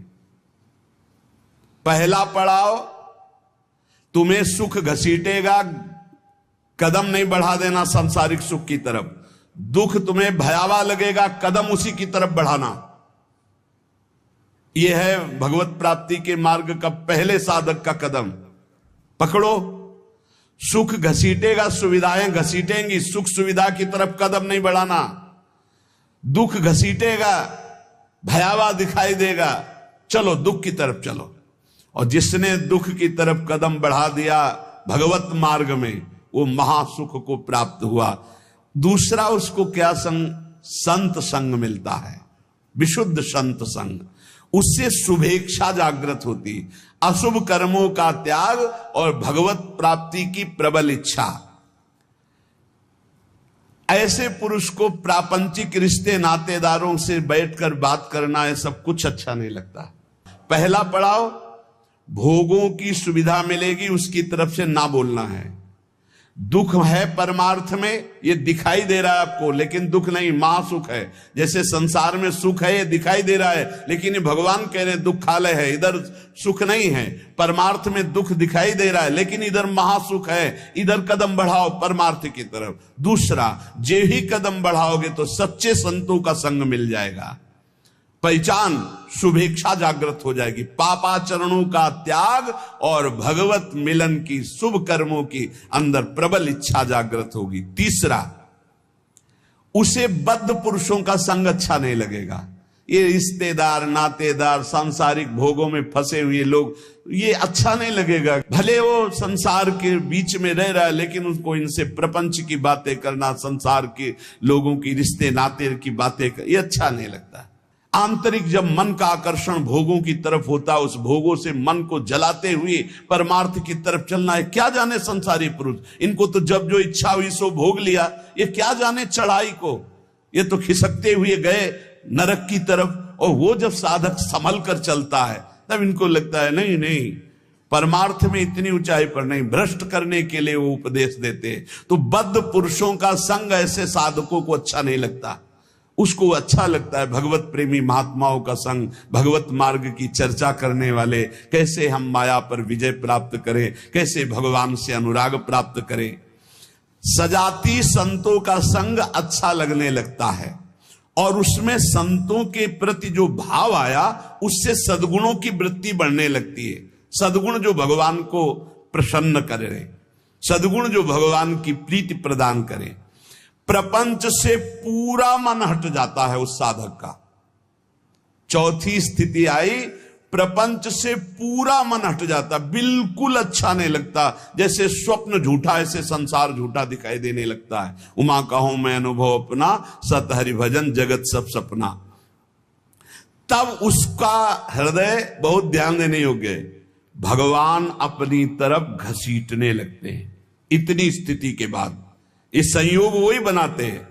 Speaker 1: पहला पड़ाव तुम्हें सुख घसीटेगा, कदम नहीं बढ़ा देना सांसारिक सुख की तरफ। दुख तुम्हें भयावह लगेगा, कदम उसी की तरफ बढ़ाना। यह है भगवत प्राप्ति के मार्ग का पहले साधक का कदम। पकड़ो, सुख घसीटेगा, सुविधाएं घसीटेंगी, सुख सुविधा की तरफ कदम नहीं बढ़ाना। दुख घसीटेगा, भयावह दिखाई देगा, चलो दुख की तरफ चलो। और जिसने दुख की तरफ कदम बढ़ा दिया भगवत मार्ग में, वो महासुख को प्राप्त हुआ। दूसरा उसको क्या संग? संत संग मिलता है, विशुद्ध संत संग। उससे शुभेच्छा जागृत होती, अशुभ कर्मों का त्याग और भगवत प्राप्ति की प्रबल इच्छा। ऐसे पुरुष को प्रापंचिक रिश्ते नातेदारों से बैठकर बात करना, है सब कुछ अच्छा नहीं लगता। पहला पड़ाव भोगों की सुविधा मिलेगी उसकी तरफ से ना बोलना है। दुख है परमार्थ में, ये दिखाई दे रहा है आपको, लेकिन दुख नहीं, महासुख है। जैसे संसार में सुख है ये दिखाई दे रहा है, लेकिन ये भगवान कह रहे हैं दुखालय है, इधर सुख नहीं है। परमार्थ में दुख दिखाई दे रहा है, लेकिन इधर महासुख है, इधर कदम बढ़ाओ परमार्थ की तरफ। दूसरा, जे ही कदम बढ़ाओगे तो सच्चे संतों का संग मिल जाएगा, पहचान, शुभेच्छा जागृत हो जाएगी। पापाचरणों का त्याग और भगवत मिलन की, शुभ कर्मों की अंदर प्रबल इच्छा जागृत होगी। तीसरा, उसे बद्ध पुरुषों का संग अच्छा नहीं लगेगा। ये रिश्तेदार, नातेदार, सांसारिक भोगों में फंसे हुए लोग, ये अच्छा नहीं लगेगा। भले वो संसार के बीच में रह रहा है, लेकिन उसको इनसे प्रपंच की बातें करना, संसार के लोगों की, रिश्ते नाते की बातें कर, ये अच्छा नहीं लगता। आंतरिक जब मन का आकर्षण भोगों की तरफ होता है, उस भोगों से मन को जलाते हुए परमार्थ की तरफ चलना है। क्या जाने संसारी पुरुष, इनको तो जब जो इच्छा हुई सो भोग लिया, ये क्या जाने चढ़ाई को, ये तो खिसकते हुए गए नरक की तरफ। और वो जब साधक संभल कर चलता है तब इनको लगता है नहीं नहीं, परमार्थ में इतनी ऊंचाई पर नहीं, भ्रष्ट करने के लिए वो उपदेश देते। तो बद्ध पुरुषों का संग ऐसे साधकों को अच्छा नहीं लगता। उसको अच्छा लगता है भगवत प्रेमी महात्माओं का संग, भगवत मार्ग की चर्चा करने वाले, कैसे हम माया पर विजय प्राप्त करें, कैसे भगवान से अनुराग प्राप्त करें। सजाती संतों का संग अच्छा लगने लगता है, और उसमें संतों के प्रति जो भाव आया उससे सद्गुणों की वृत्ति बढ़ने लगती है। सद्गुण जो भगवान को प्रसन्न करे, सद्गुण जो भगवान की प्रीति प्रदान करे। प्रपंच से पूरा मन हट जाता है उस साधक का। चौथी स्थिति आई, प्रपंच से पूरा मन हट जाता, बिल्कुल अच्छा नहीं लगता, जैसे स्वप्न झूठा, ऐसे संसार झूठा दिखाई देने लगता है। उमा कहूं मैं अनुभव अपना, सत हरि भजन जगत सब सपना। तब उसका हृदय बहुत ध्यान देने योग्य है, भगवान अपनी तरफ घसीटने लगते हैं। इतनी स्थिति के बाद ये संयोग वही बनाते हैं।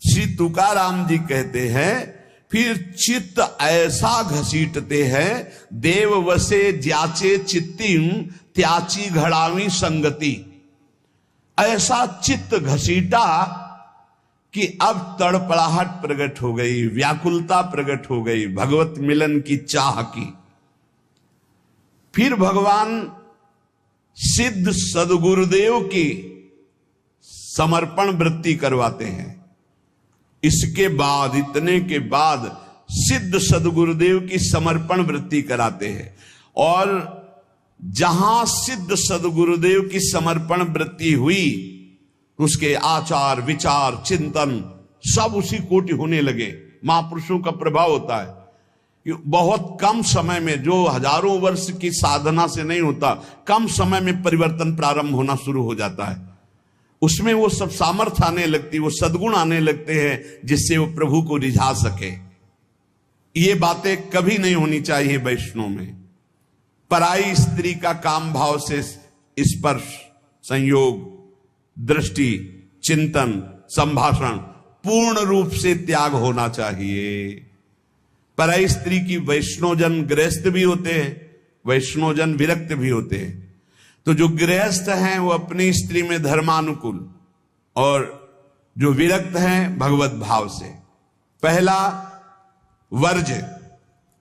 Speaker 1: श्री तुकाराम जी कहते हैं, फिर चित्त ऐसा घसीटते हैं, देव वसे ज्याचे चित्तिम त्याची घड़ावी संगति। ऐसा चित्त घसीटा कि अब तड़पड़ाहट प्रकट हो गई, व्याकुलता प्रकट हो गई, भगवत मिलन की चाह की। फिर भगवान सिद्ध सदगुरुदेव की समर्पण वृत्ति करवाते हैं। इसके बाद, इतने के बाद सिद्ध सदगुरुदेव की समर्पण वृत्ति कराते हैं। और जहां सिद्ध सदगुरुदेव की समर्पण वृत्ति हुई, उसके आचार विचार चिंतन सब उसी कोटि होने लगे। महापुरुषों का प्रभाव होता है, बहुत कम समय में, जो हजारों वर्ष की साधना से नहीं होता, कम समय में परिवर्तन प्रारंभ होना शुरू हो जाता है। उसमें वो सब सामर्थ्य आने लगती, वो सद्गुण आने लगते हैं जिससे वो प्रभु को रिझा सके। ये बातें कभी नहीं होनी चाहिए वैष्णव में। पराई स्त्री का काम भाव से स्पर्श, संयोग, दृष्टि, चिंतन, संभाषण पूर्ण रूप से त्याग होना चाहिए। पराई स्त्री की वैष्णवजन गृहस्थ भी होते हैं, वैष्णवजन विरक्त भी होते हैं। तो जो गृहस्थ हैं वो अपनी स्त्री में धर्मानुकूल, और जो विरक्त हैं भगवत भाव से। पहला वर्ज,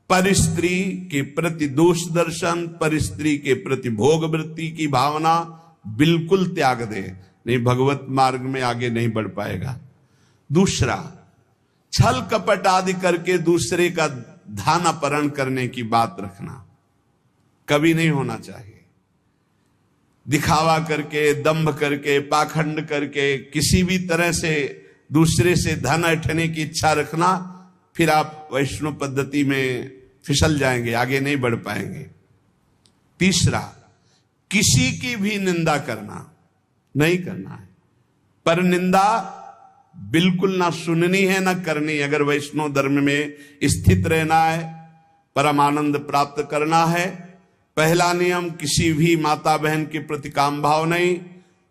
Speaker 1: पर स्त्री के प्रति दोष दर्शन, पर स्त्री के प्रति भोग वृत्ति की भावना बिल्कुल त्याग दे, नहीं भगवत मार्ग में आगे नहीं बढ़ पाएगा। दूसरा, छल कपट आदि करके दूसरे का धन अपहरण करने की बात रखना कभी नहीं होना चाहिए। दिखावा करके, दंभ करके, पाखंड करके, किसी भी तरह से दूसरे से धन ऐंठने की इच्छा रखना, फिर आप वैष्णव पद्धति में फिसल जाएंगे, आगे नहीं बढ़ पाएंगे। तीसरा, किसी की भी निंदा करना नहीं करना है। पर निंदा बिल्कुल ना सुननी है ना करनी। अगर वैष्णव धर्म में स्थित रहना है, परमानंद प्राप्त करना है, पहला नियम किसी भी माता बहन के प्रति काम भाव नहीं।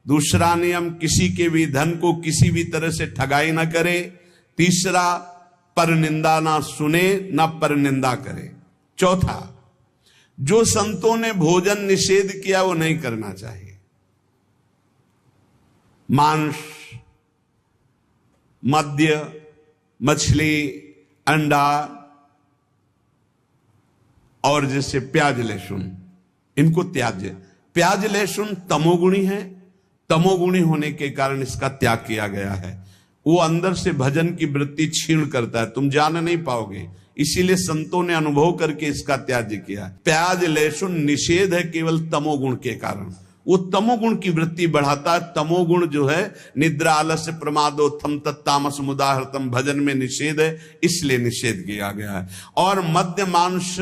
Speaker 1: दूसरा नियम किसी के भी धन को किसी भी तरह से ठगाई ना करे। तीसरा, पर निंदा ना सुने ना पर निंदा करे। चौथा, जो संतों ने भोजन निषेध किया वो नहीं करना चाहिए। मांस, मद्य, मछली, अंडा और जैसे प्याज लहसुन, इनको त्याज्य। प्याज लहसुन तमोगुणी है, तमोगुणी होने के कारण इसका त्याग किया गया है। वो अंदर से भजन की वृत्ति छीण करता है, तुम जान नहीं पाओगे, इसीलिए संतों ने अनुभव करके इसका त्याज्य किया। प्याज लहसुन निषेध है केवल तमोगुण के कारण, वो तमोगुण की वृत्ति बढ़ाता है। तमोगुण जो है निद्रा आलस्य प्रमादोत्थम तत्तामस मुदाहृतम, भजन में निषेध है, इसलिए निषेध किया गया है। और मद्य, मांस,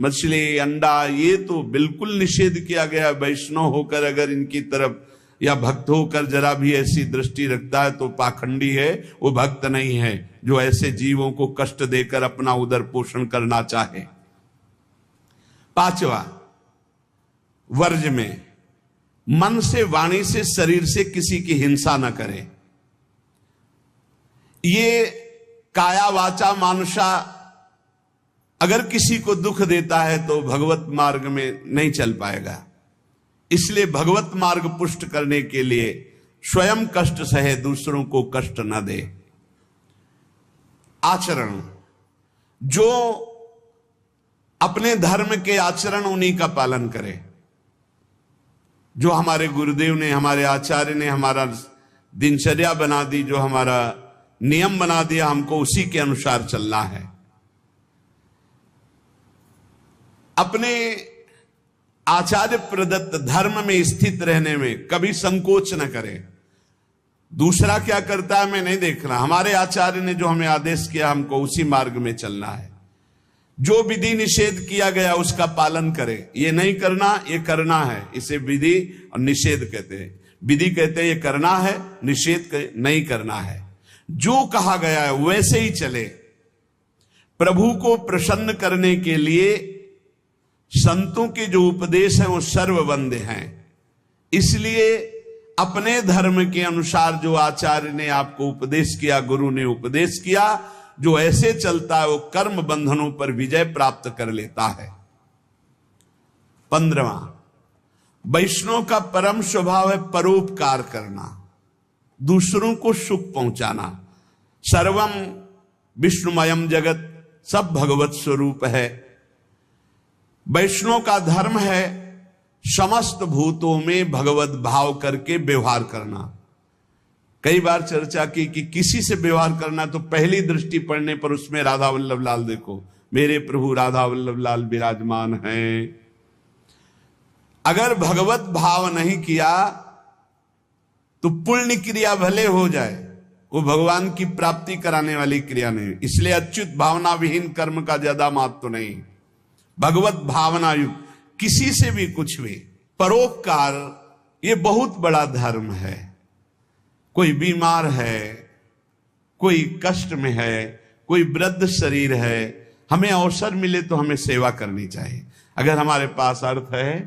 Speaker 1: मछली, अंडा ये तो बिल्कुल निषेध किया गया। वैष्णव होकर अगर इनकी तरफ या भक्त होकर जरा भी ऐसी दृष्टि रखता है तो पाखंडी है, वो भक्त नहीं है जो ऐसे जीवों को कष्ट देकर अपना उदर पोषण करना चाहे। पांचवा, वर्ज में मन से, वाणी से, शरीर से किसी की हिंसा न करे। ये काया वाचा मानुषा अगर किसी को दुख देता है तो भगवत मार्ग में नहीं चल पाएगा। इसलिए भगवत मार्ग पुष्ट करने के लिए स्वयं कष्ट सहे, दूसरों को कष्ट न दे। आचरण, जो अपने धर्म के आचरण उन्हीं का पालन करे। जो हमारे गुरुदेव ने, हमारे आचार्य ने हमारा दिनचर्या बना दी, जो हमारा नियम बना दिया, हमको उसी के अनुसार चलना है। अपने आचार्य प्रदत्त धर्म में स्थित रहने में कभी संकोच न करें। दूसरा क्या करता है मैं नहीं देखना, हमारे आचार्य ने जो हमें आदेश किया हमको उसी मार्ग में चलना है। जो विधि निषेध किया गया उसका पालन करे। ये नहीं करना, ये करना है, इसे विधि और निषेध कहते हैं। विधि कहते हैं ये करना है, निषेध नहीं करना है। जो कहा गया है वैसे ही चले। प्रभु को प्रसन्न करने के लिए संतों के जो उपदेश हैं वो सर्ववंद्य हैं। इसलिए अपने धर्म के अनुसार जो आचार्य ने आपको उपदेश किया, गुरु ने उपदेश किया, जो ऐसे चलता है वो कर्म बंधनों पर विजय प्राप्त कर लेता है। 15वां, वैष्णव का परम स्वभाव है परोपकार करना, दूसरों को सुख पहुंचाना। सर्वम विष्णुमयम जगत, सब भगवत स्वरूप है। वैष्णव का धर्म है समस्त भूतों में भगवत भाव करके व्यवहार करना। कई बार चर्चा की कि किसी से व्यवहार करना तो पहली दृष्टि पड़ने पर उसमें राधा वल्लभ लाल देखो, मेरे प्रभु राधा वल्लभ लाल विराजमान हैं। अगर भगवत भाव नहीं किया तो पुण्य क्रिया भले हो जाए, वो भगवान की प्राप्ति कराने वाली क्रिया नहीं। इसलिए अच्युत भावना विहीन कर्म का ज्यादा महत्व नहीं, भगवत भावना युक्त किसी से भी कुछ भी। परोपकार ये बहुत बड़ा धर्म है। कोई बीमार है, कोई कष्ट में है, कोई वृद्ध शरीर है, हमें अवसर मिले तो हमें सेवा करनी चाहिए। अगर हमारे पास अर्थ है,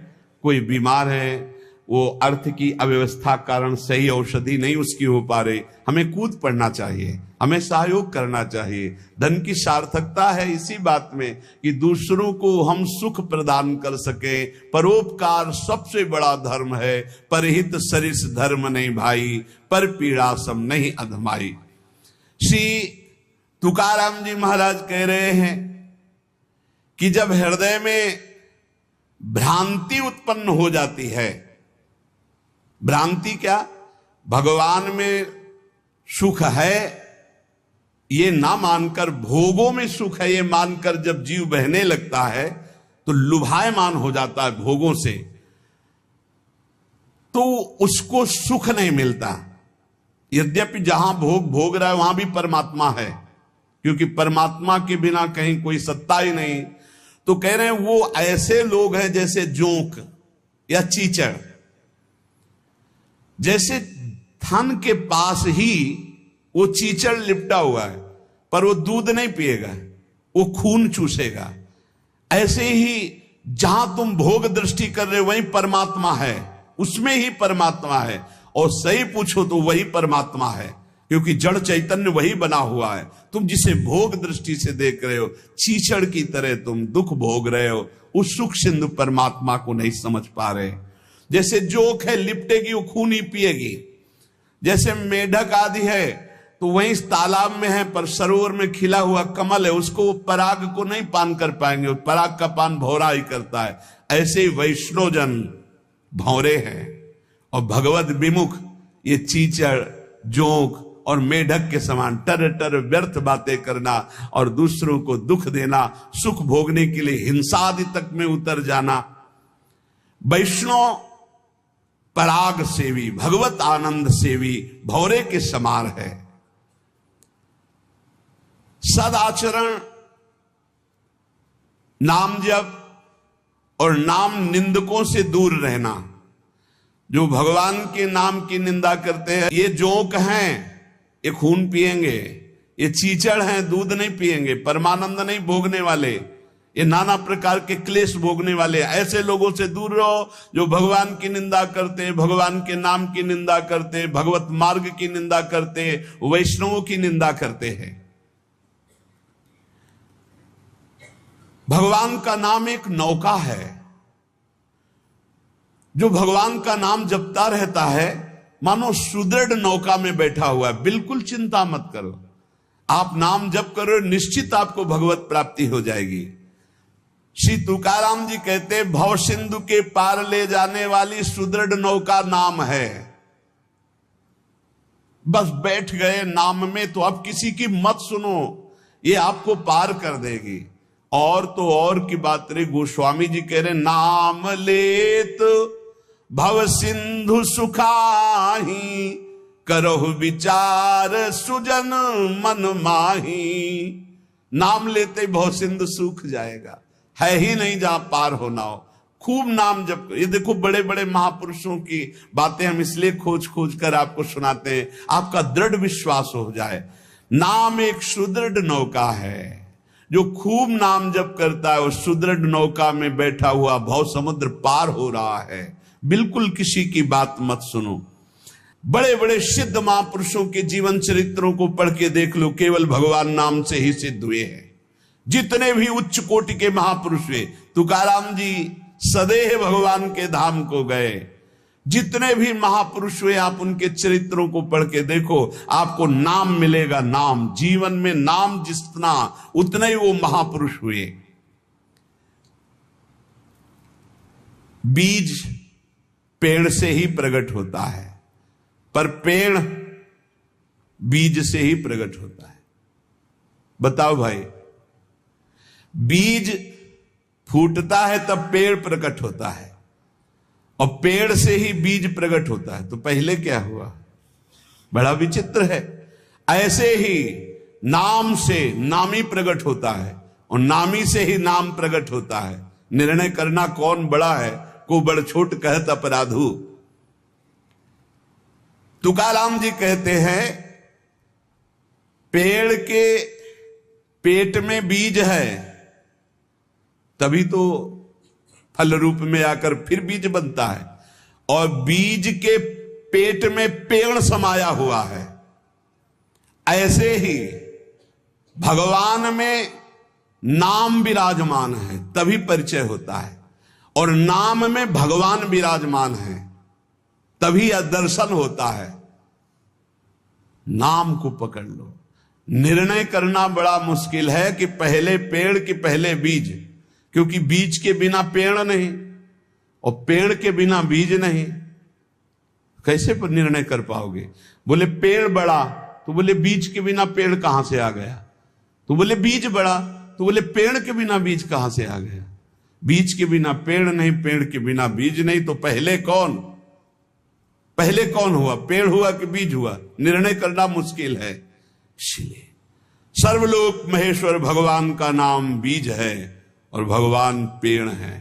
Speaker 1: कोई बीमार है, वो अर्थ की अव्यवस्था कारण सही औषधि नहीं उसकी हो पा रही, हमें कूद पड़ना चाहिए, हमें सहयोग करना चाहिए। धन की सार्थकता है इसी बात में कि दूसरों को हम सुख प्रदान कर सके। परोपकार सबसे बड़ा धर्म है। परहित सरिस धर्म नहीं भाई, पर पीड़ा सम नहीं अधमाई। श्री तुकाराम जी महाराज कह रहे हैं कि जब हृदय में भ्रांति उत्पन्न हो जाती है, भ्रांति क्या, भगवान में सुख है ये ना मानकर, भोगों में सुख है ये मानकर जब जीव बहने लगता है तो लुभायमान हो जाता है भोगों से, तो उसको सुख नहीं मिलता। यद्यपि जहां भोग भोग रहा है वहां भी परमात्मा है, क्योंकि परमात्मा के बिना कहीं कोई सत्ता ही नहीं। तो कह रहे हैं वो ऐसे लोग हैं जैसे जोंक या चीचड़, जैसे थन के पास ही वो चीचड़ लिपटा हुआ है, पर वो दूध नहीं पिएगा, वो खून चूसेगा। ऐसे ही जहां तुम भोग दृष्टि कर रहे हो वही परमात्मा है, उसमें ही परमात्मा है। और सही पूछो तो वही परमात्मा है, क्योंकि जड़ चैतन्य वही बना हुआ है। तुम जिसे भोग दृष्टि से देख रहे हो, चीचड़ की तरह तुम दुख भोग रहे हो, उस सुख सिंधु परमात्मा को नहीं समझ पा रहे। जैसे जोक है, लिपटेगी वो खून ही पिएगी। जैसे मेढक आदि है तो वहीं तालाब में है, पर सरोवर में खिला हुआ कमल है, उसको पराग को नहीं पान कर पाएंगे, पराग का पान भौरा ही करता है। ऐसे ही वैष्णव जन भौरे हैं और भगवत विमुख ये चीचड़, जोंक और मेढक के समान टर टर व्यर्थ बातें करना और दूसरों को दुख देना, सुख भोगने के लिए हिंसा आदि तक में उतर जाना। वैष्णव पराग सेवी, भगवत आनंद सेवी भौरे के समान है। सदाचरण, नाम जप और नाम निंदकों से दूर रहना। जो भगवान के नाम की निंदा करते हैं, ये जोंक हैं, ये खून पिएंगे, ये चीचड़ हैं, दूध नहीं पिएंगे, परमानंद नहीं भोगने वाले, ये नाना प्रकार के क्लेश भोगने वाले। ऐसे लोगों से दूर रहो जो भगवान की निंदा करते, भगवान के नाम की निंदा करते, भगवत मार्ग की निंदा करते, वैष्णवों की निंदा करते हैं। भगवान का नाम एक नौका है। जो भगवान का नाम जपता रहता है मानो सुदृढ़ नौका में बैठा हुआ है। बिल्कुल चिंता मत करो, आप नाम जप करो, निश्चित आपको भगवत प्राप्ति हो जाएगी। श्री तुकाराम जी कहते, भव सिंधु के पार ले जाने वाली सुदृढ़ नौका नाम है। बस बैठ गए नाम में तो अब किसी की मत सुनो, ये आपको पार कर देगी। और तो और की बात रे, गोस्वामी जी कह रहे, नाम लेत भव सिंधु सुखाही, करहु विचार सुजन मन माही। नाम लेते ही भव सिंधु सूख जाएगा, है ही नहीं जहां पार होना हो। खूब नाम जप। ये देखो बड़े बड़े महापुरुषों की बातें हम इसलिए खोज खोज कर आपको सुनाते हैं, आपका दृढ़ विश्वास हो जाए। नाम एक सुदृढ़ नौका है, जो खूब नाम जप करता है वो सुदृढ़ नौका में बैठा हुआ भव समुद्र पार हो रहा है। बिल्कुल किसी की बात मत सुनो। बड़े बड़े सिद्ध महापुरुषों के जीवन चरित्रों को पढ़ के देख लो, केवल भगवान नाम से ही सिद्ध हुए हैं। जितने भी उच्च कोटि के महापुरुष हुए, तुकाराम जी सदैव भगवान के धाम को गए। जितने भी महापुरुष हुए आप उनके चरित्रों को पढ़ के देखो, आपको नाम मिलेगा। नाम जीवन में नाम जितना उतने ही वो महापुरुष हुए। बीज पेड़ से ही प्रकट होता है, पर पेड़ बीज से ही प्रकट होता है। बताओ भाई, बीज फूटता है तब पेड़ प्रकट होता है, और पेड़ से ही बीज प्रकट होता है। तो पहले क्या हुआ? बड़ा विचित्र है। ऐसे ही नाम से नामी प्रकट होता है, और नामी से ही नाम प्रकट होता है। निर्णय करना कौन बड़ा है, को बड़ छोट कहत अपराधु। तुकाराम जी कहते हैं, पेड़ के पेट में बीज है, तभी तो फल रूप में आकर फिर बीज बनता है, और बीज के पेट में पेड़ समाया हुआ है। ऐसे ही भगवान में नाम विराजमान है, तभी परिचय होता है, और नाम में भगवान विराजमान है, तभी दर्शन होता है। नाम को पकड़ लो। निर्णय करना बड़ा मुश्किल है कि पहले पेड़ कि पहले बीज, क्योंकि बीज के बिना पेड़ नहीं, और पेड़ के बिना बीज नहीं। कैसे पर निर्णय कर पाओगे? बोले पेड़ बड़ा, तो बोले बीज के बिना पेड़ कहां से आ गया? तो बोले बीज बड़ा, तो बोले पेड़ के बिना बीज कहां से आ गया? बीज के बिना पेड़ नहीं, पेड़ के बिना बीज नहीं। तो पहले कौन हुआ? पेड़ हुआ कि बीज हुआ? निर्णय करना मुश्किल है। इसलिए सर्वलोक महेश्वर भगवान का नाम बीज है, और भगवान पेड़ है।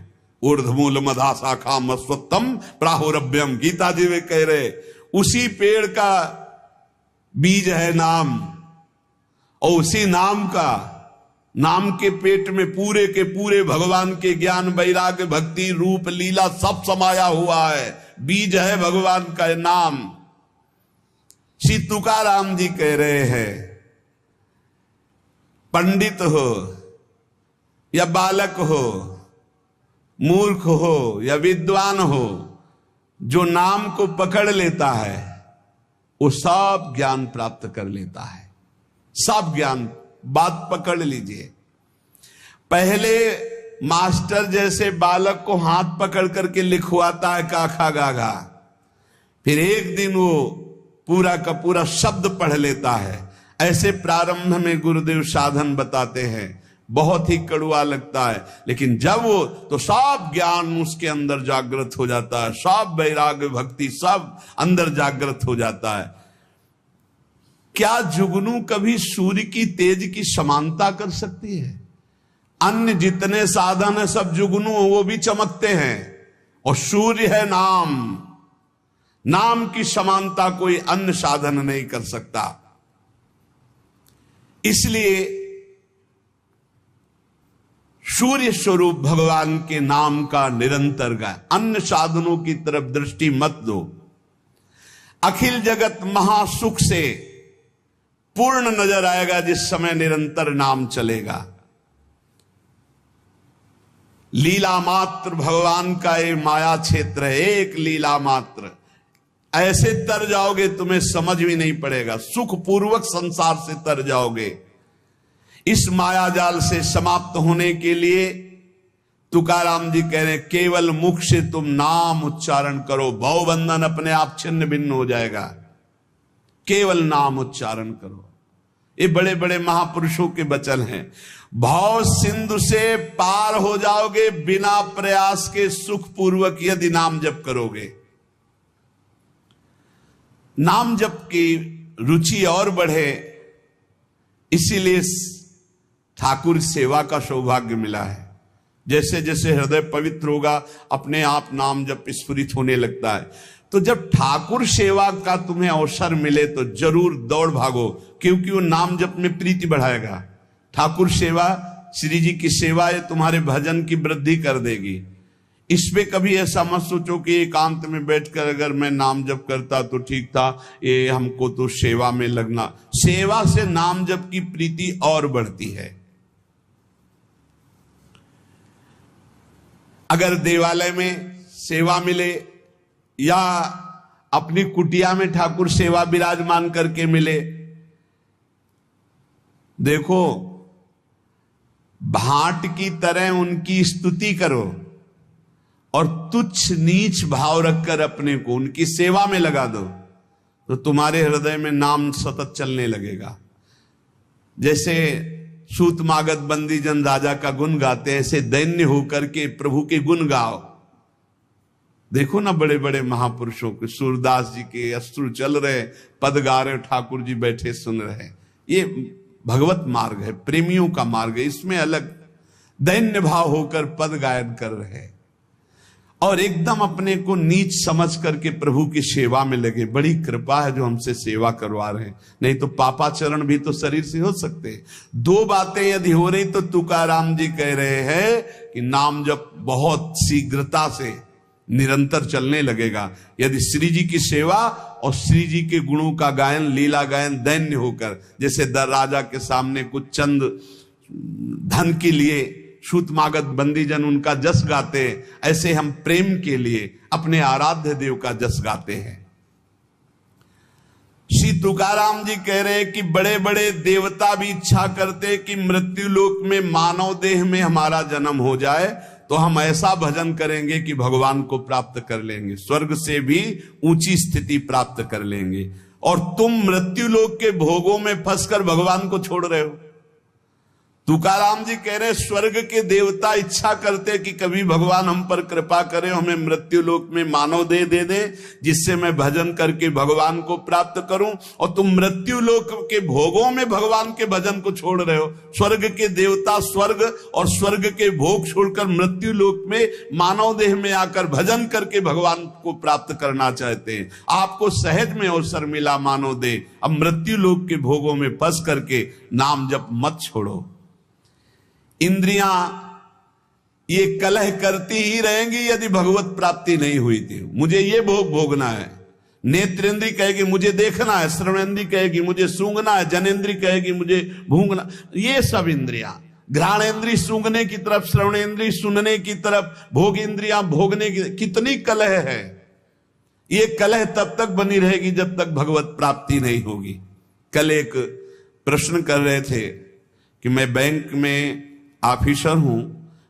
Speaker 1: ऊर्ध्वमूल मधा शाखा मस्वत्तम प्राहुरभ्यम, गीता जी वे कह रहे, उसी पेड़ का बीज है नाम, और उसी नाम के पेट में पूरे के पूरे भगवान के ज्ञान वैराग्य भक्ति रूप लीला सब समाया हुआ है। बीज है भगवान का नाम। श्री तुकाराम जी कह रहे हैं, पंडित हो या बालक हो, मूर्ख हो या विद्वान हो, जो नाम को पकड़ लेता है वो सब ज्ञान प्राप्त कर लेता है। सब ज्ञान, बात पकड़ लीजिए। पहले मास्टर जैसे बालक को हाथ पकड़ करके लिखवाता है काखा गागा, फिर एक दिन वो पूरा का पूरा शब्द पढ़ लेता है। ऐसे प्रारंभ में गुरुदेव साधन बताते हैं, बहुत ही कड़वा लगता है, लेकिन जब वो तो सब ज्ञान उसके अंदर जागृत हो जाता है, सब वैराग्य भक्ति सब अंदर जागृत हो जाता है। क्या जुगनू कभी सूर्य की तेज की समानता कर सकती है? अन्य जितने साधन है सब जुगनू वो भी चमकते हैं, और सूर्य है नाम। नाम की समानता कोई अन्य साधन नहीं कर सकता। इसलिए सूर्य स्वरूप भगवान के नाम का निरंतर गाय, अन्य साधनों की तरफ दृष्टि मत दो। अखिल जगत महासुख से पूर्ण नजर आएगा जिस समय निरंतर नाम चलेगा। लीला मात्र भगवान का ये माया क्षेत्र है, एक लीला मात्र। ऐसे तर जाओगे तुम्हें समझ भी नहीं पड़ेगा, सुख पूर्वक संसार से तर जाओगे। इस माया जाल से समाप्त होने के लिए तुकाराम जी कह रहे हैं, केवल मुख से तुम नाम उच्चारण करो, भवबंधन अपने आप छिन्न भिन्न हो जाएगा। केवल नाम उच्चारण करो। ये बड़े बड़े महापुरुषों के वचन हैं। भाव सिंधु से पार हो जाओगे बिना प्रयास के, सुख पूर्वक यदि नाम जप करोगे। नाम जप की रुचि और बढ़े, इसीलिए ठाकुर सेवा का सौभाग्य मिला है। जैसे जैसे हृदय पवित्र होगा अपने आप नाम जब स्फुरित होने लगता है। तो जब ठाकुर सेवा का तुम्हें अवसर मिले तो जरूर दौड़ भागो, क्योंकि वो नाम जप में प्रीति बढ़ाएगा। ठाकुर सेवा, श्री जी की सेवा ये तुम्हारे भजन की वृद्धि कर देगी। इसमें कभी ऐसा मत सोचो कि एकांत में बैठकर अगर मैं नाम जप करता तो ठीक था, ये हमको तो सेवा में लगना। सेवा से नाम जप की प्रीति और बढ़ती है। अगर देवालय में सेवा मिले या अपनी कुटिया में ठाकुर सेवा विराजमान करके मिले, देखो भाट की तरह उनकी स्तुति करो और तुच्छ नीच भाव रखकर अपने को उनकी सेवा में लगा दो, तो तुम्हारे हृदय में नाम सतत चलने लगेगा। जैसे सूत मागध बंदी जन राजा का गुण गाते हैं, ऐसे दैन्य होकर के प्रभु के गुण गाओ। देखो ना बड़े बड़े महापुरुषों के, सूरदास जी के अश्रु चल रहे, पद गा रहे, ठाकुर जी बैठे सुन रहे। ये भगवत मार्ग है, प्रेमियों का मार्ग है। इसमें अलग दैन्य भाव होकर पद गायन कर रहे और एकदम अपने को नीच समझ करके प्रभु की सेवा में लगे। बड़ी कृपा है जो हमसे सेवा करवा रहे हैं, नहीं तो पापाचरण भी तो शरीर से हो सकते। दो बातें यदि हो रही तो तुकाराम जी कह रहे हैं कि नाम जब बहुत शीघ्रता से निरंतर चलने लगेगा। यदि श्री जी की सेवा और श्री जी के गुणों का गायन, लीला गायन दैन्य होकर, जैसे राजा के सामने कुछ चंद धन के लिए सूत मागध बंदी जन उनका जस गाते, ऐसे हम प्रेम के लिए अपने आराध्य देव का जस गाते हैं। श्री तुकाराम जी कह रहे कि बड़े बड़े देवता भी इच्छा करते कि मृत्यु लोक में मानव देह में हमारा जन्म हो जाए, तो हम ऐसा भजन करेंगे कि भगवान को प्राप्त कर लेंगे, स्वर्ग से भी ऊंची स्थिति प्राप्त कर लेंगे। और तुम मृत्यु लोक के भोगों में फंसकर भगवान को छोड़ रहे हो। तुकाराम जी कह रहे स्वर्ग के देवता इच्छा करते कि कभी भगवान हम पर कृपा करे, हमें मृत्यु लोक में मानव देह दे दे जिससे मैं भजन करके भगवान को प्राप्त करूं, और तुम मृत्यु लोक के भोगों में भगवान के भजन को छोड़ रहे हो। स्वर्ग के देवता स्वर्ग और स्वर्ग के भोग छोड़कर मृत्यु लोक में मानव देह में आकर भजन करके भगवान को प्राप्त करना चाहते हैं। आपको सहज में अवसर मिला मानव देह, अब मृत्यु लोक के भोगों में फंस करके नाम जप मत छोड़ो। इंद्रियां ये कलह करती ही रहेंगी यदि भगवत प्राप्ति नहीं हुई थी। मुझे ये भोग भोगना है, नेत्रेंद्री कहेगी मुझे देखना है, श्रवणेंद्री कहेगी मुझे सूंघना है, जनेंद्री कहेगी मुझे भूंगना। ये सब इंद्रियां, घ्राणेंद्री सूंघने की तरफ, श्रवणेंद्री सुनने की तरफ, भोग इंद्रियां भोगने की, कितनी कलह है। ये कलह तब तक बनी रहेगी जब तक भगवत प्राप्ति नहीं होगी। कल एक प्रश्न कर रहे थे कि मैं बैंक में ऑफिसर हूं,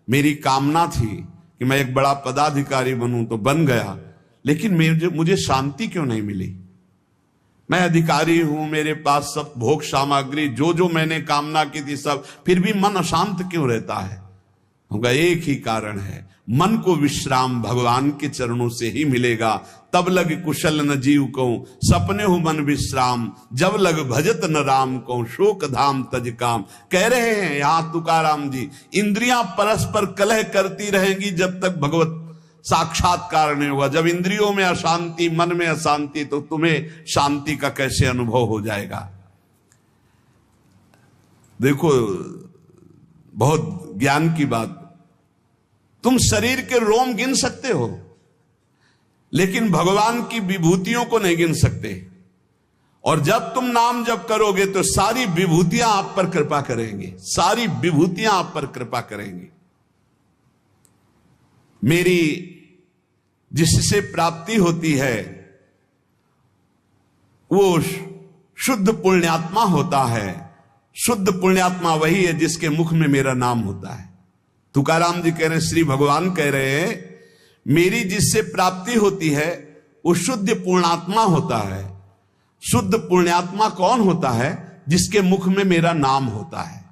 Speaker 1: मेरी कामना थी कि मैं एक बड़ा पदाधिकारी बनूं, तो बन गया, लेकिन मुझे शांति क्यों नहीं मिली। मैं अधिकारी हूं, मेरे पास सब भोग सामग्री जो मैंने कामना की थी सब, फिर भी मन अशांत क्यों रहता है। होगा एक ही कारण है, मन को विश्राम भगवान के चरणों से ही मिलेगा। तब लग कुशल न जीव को सपने हो मन विश्राम, जब लग भजत न राम को शोक धाम तज काम। कह रहे हैं यहां तुकाराम जी, इंद्रियां परस्पर कलह करती रहेंगी जब तक भगवत साक्षात्कार नहीं होगा। जब इंद्रियों में अशांति, मन में अशांति, तो तुम्हें शांति का कैसे अनुभव हो जाएगा। देखो बहुत ज्ञान की बात, तुम शरीर के रोम गिन सकते हो लेकिन भगवान की विभूतियों को नहीं गिन सकते। और जब तुम नाम जप करोगे तो सारी विभूतियां आप पर कृपा करेंगी, सारी विभूतियां आप पर कृपा करेंगी। मेरी जिससे प्राप्ति होती है वो शुद्ध पुण्यात्मा होता है। शुद्ध पुण्यात्मा वही है जिसके मुख में मेरा नाम होता है। तुकाराम जी कह रहे हैं, श्री भगवान कह रहे हैं, मेरी जिससे प्राप्ति होती है वो शुद्ध पुण्यात्मा होता है। शुद्ध पुण्यात्मा कौन होता है? जिसके मुख में मेरा नाम होता है,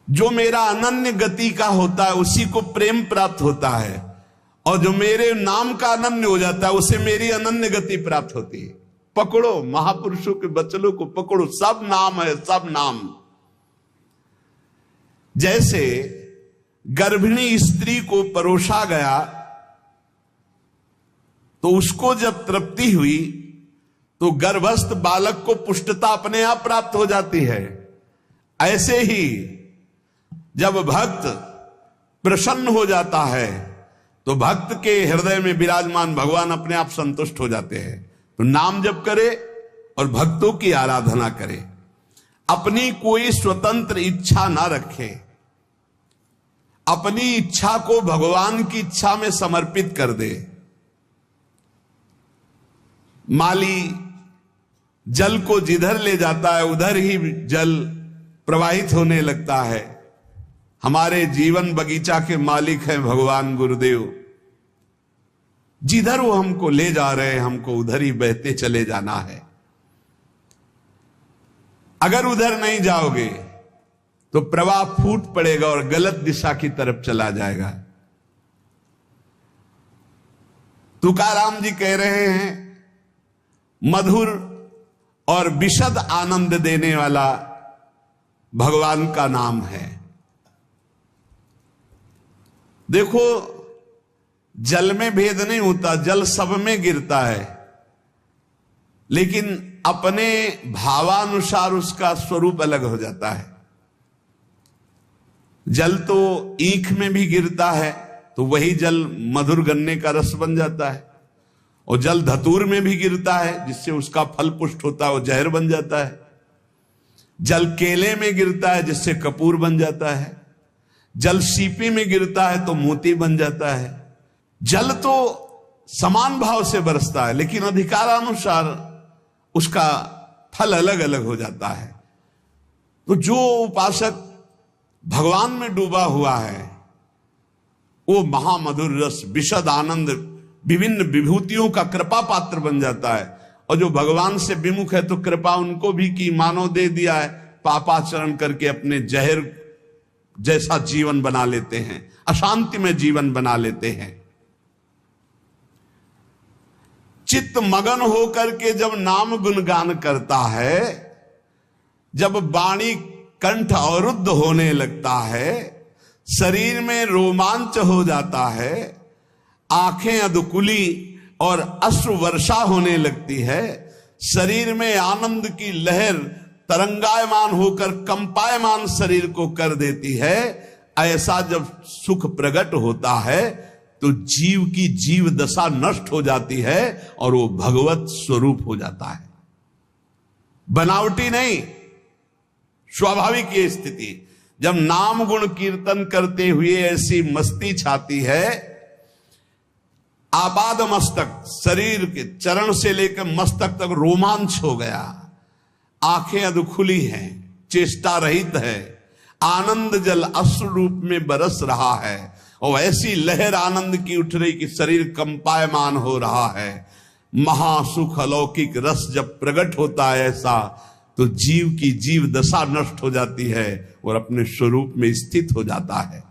Speaker 1: जो मेरा अनन्य गति का होता है, उसी को प्रेम प्राप्त होता है। और जो मेरे नाम का अनन्य हो जाता है उसे मेरी अनन्य गति प्राप्त होती है। पकड़ो, महापुरुषों के वचनों को पकड़ो, सब नाम है, सब नाम। जैसे गर्भिणी स्त्री को परोसा गया तो उसको जब तृप्ति हुई तो गर्भस्थ बालक को पुष्टता अपने आप प्राप्त हो जाती है। ऐसे ही जब भक्त प्रसन्न हो जाता है तो भक्त के हृदय में विराजमान भगवान अपने आप संतुष्ट हो जाते हैं। तो नाम जप करे और भक्तों की आराधना करे, अपनी कोई स्वतंत्र इच्छा ना रखे, अपनी इच्छा को भगवान की इच्छा में समर्पित कर दे। माली जल को जिधर ले जाता है उधर ही जल प्रवाहित होने लगता है। हमारे जीवन बगीचा के मालिक हैं भगवान गुरुदेव, जिधर वो हमको ले जा रहे हैं हमको उधर ही बहते चले जाना है। अगर उधर नहीं जाओगे तो प्रवाह फूट पड़ेगा और गलत दिशा की तरफ चला जाएगा। तुकाराम जी कह रहे हैं मधुर और विशद आनंद देने वाला भगवान का नाम है। देखो, जल में भेद नहीं होता, जल सब में गिरता है, लेकिन अपने भावानुसार उसका स्वरूप अलग हो जाता है। जल तो ईख में भी गिरता है तो वही जल मधुर गन्ने का रस बन जाता है, और जल धतूर में भी गिरता है जिससे उसका फल पुष्ट होता है, वो जहर बन जाता है। जल केले में गिरता है जिससे कपूर बन जाता है। जल सीपी में गिरता है तो मोती बन जाता है। जल तो समान भाव से बरसता है, लेकिन अधिकारानुसार उसका फल अलग अलग हो जाता है। तो जो उपासक भगवान में डूबा हुआ है वो महामधुर रस, विशद आनंद, विभिन्न विभूतियों का कृपा पात्र बन जाता है। और जो भगवान से विमुख है तो कृपा उनको भी की, मानो दे दिया है, पापाचरण करके अपने जहर जैसा जीवन बना लेते हैं, अशांति में जीवन बना लेते हैं। चित्त मगन होकर के जब नाम गुणगान करता है, जब वाणी कंठ अवरुद्ध होने लगता है, शरीर में रोमांच हो जाता है, आंखें अधकुली और अश्रु वर्षा होने लगती है, शरीर में आनंद की लहर तरंगायमान होकर कंपायमान शरीर को कर देती है, ऐसा जब सुख प्रकट होता है तो जीव की जीव दशा नष्ट हो जाती है और वो भगवत स्वरूप हो जाता है। बनावटी नहीं, स्वाभाविक ये स्थिति। जब नाम गुण कीर्तन करते हुए ऐसी मस्ती छाती है, आपाद मस्तक, शरीर के चरण से लेकर मस्तक तक रोमांच हो गया, आंखें अधखुली हैं, चेष्टा रहित है, आनंद जल अश्रु रूप में बरस रहा है, और ऐसी लहर आनंद की उठ रही कि शरीर कंपायमान हो रहा है। महासुख अलौकिक रस जब प्रकट होता है ऐसा, तो जीव की जीव दशा नष्ट हो जाती है और अपने स्वरूप में स्थित हो जाता है।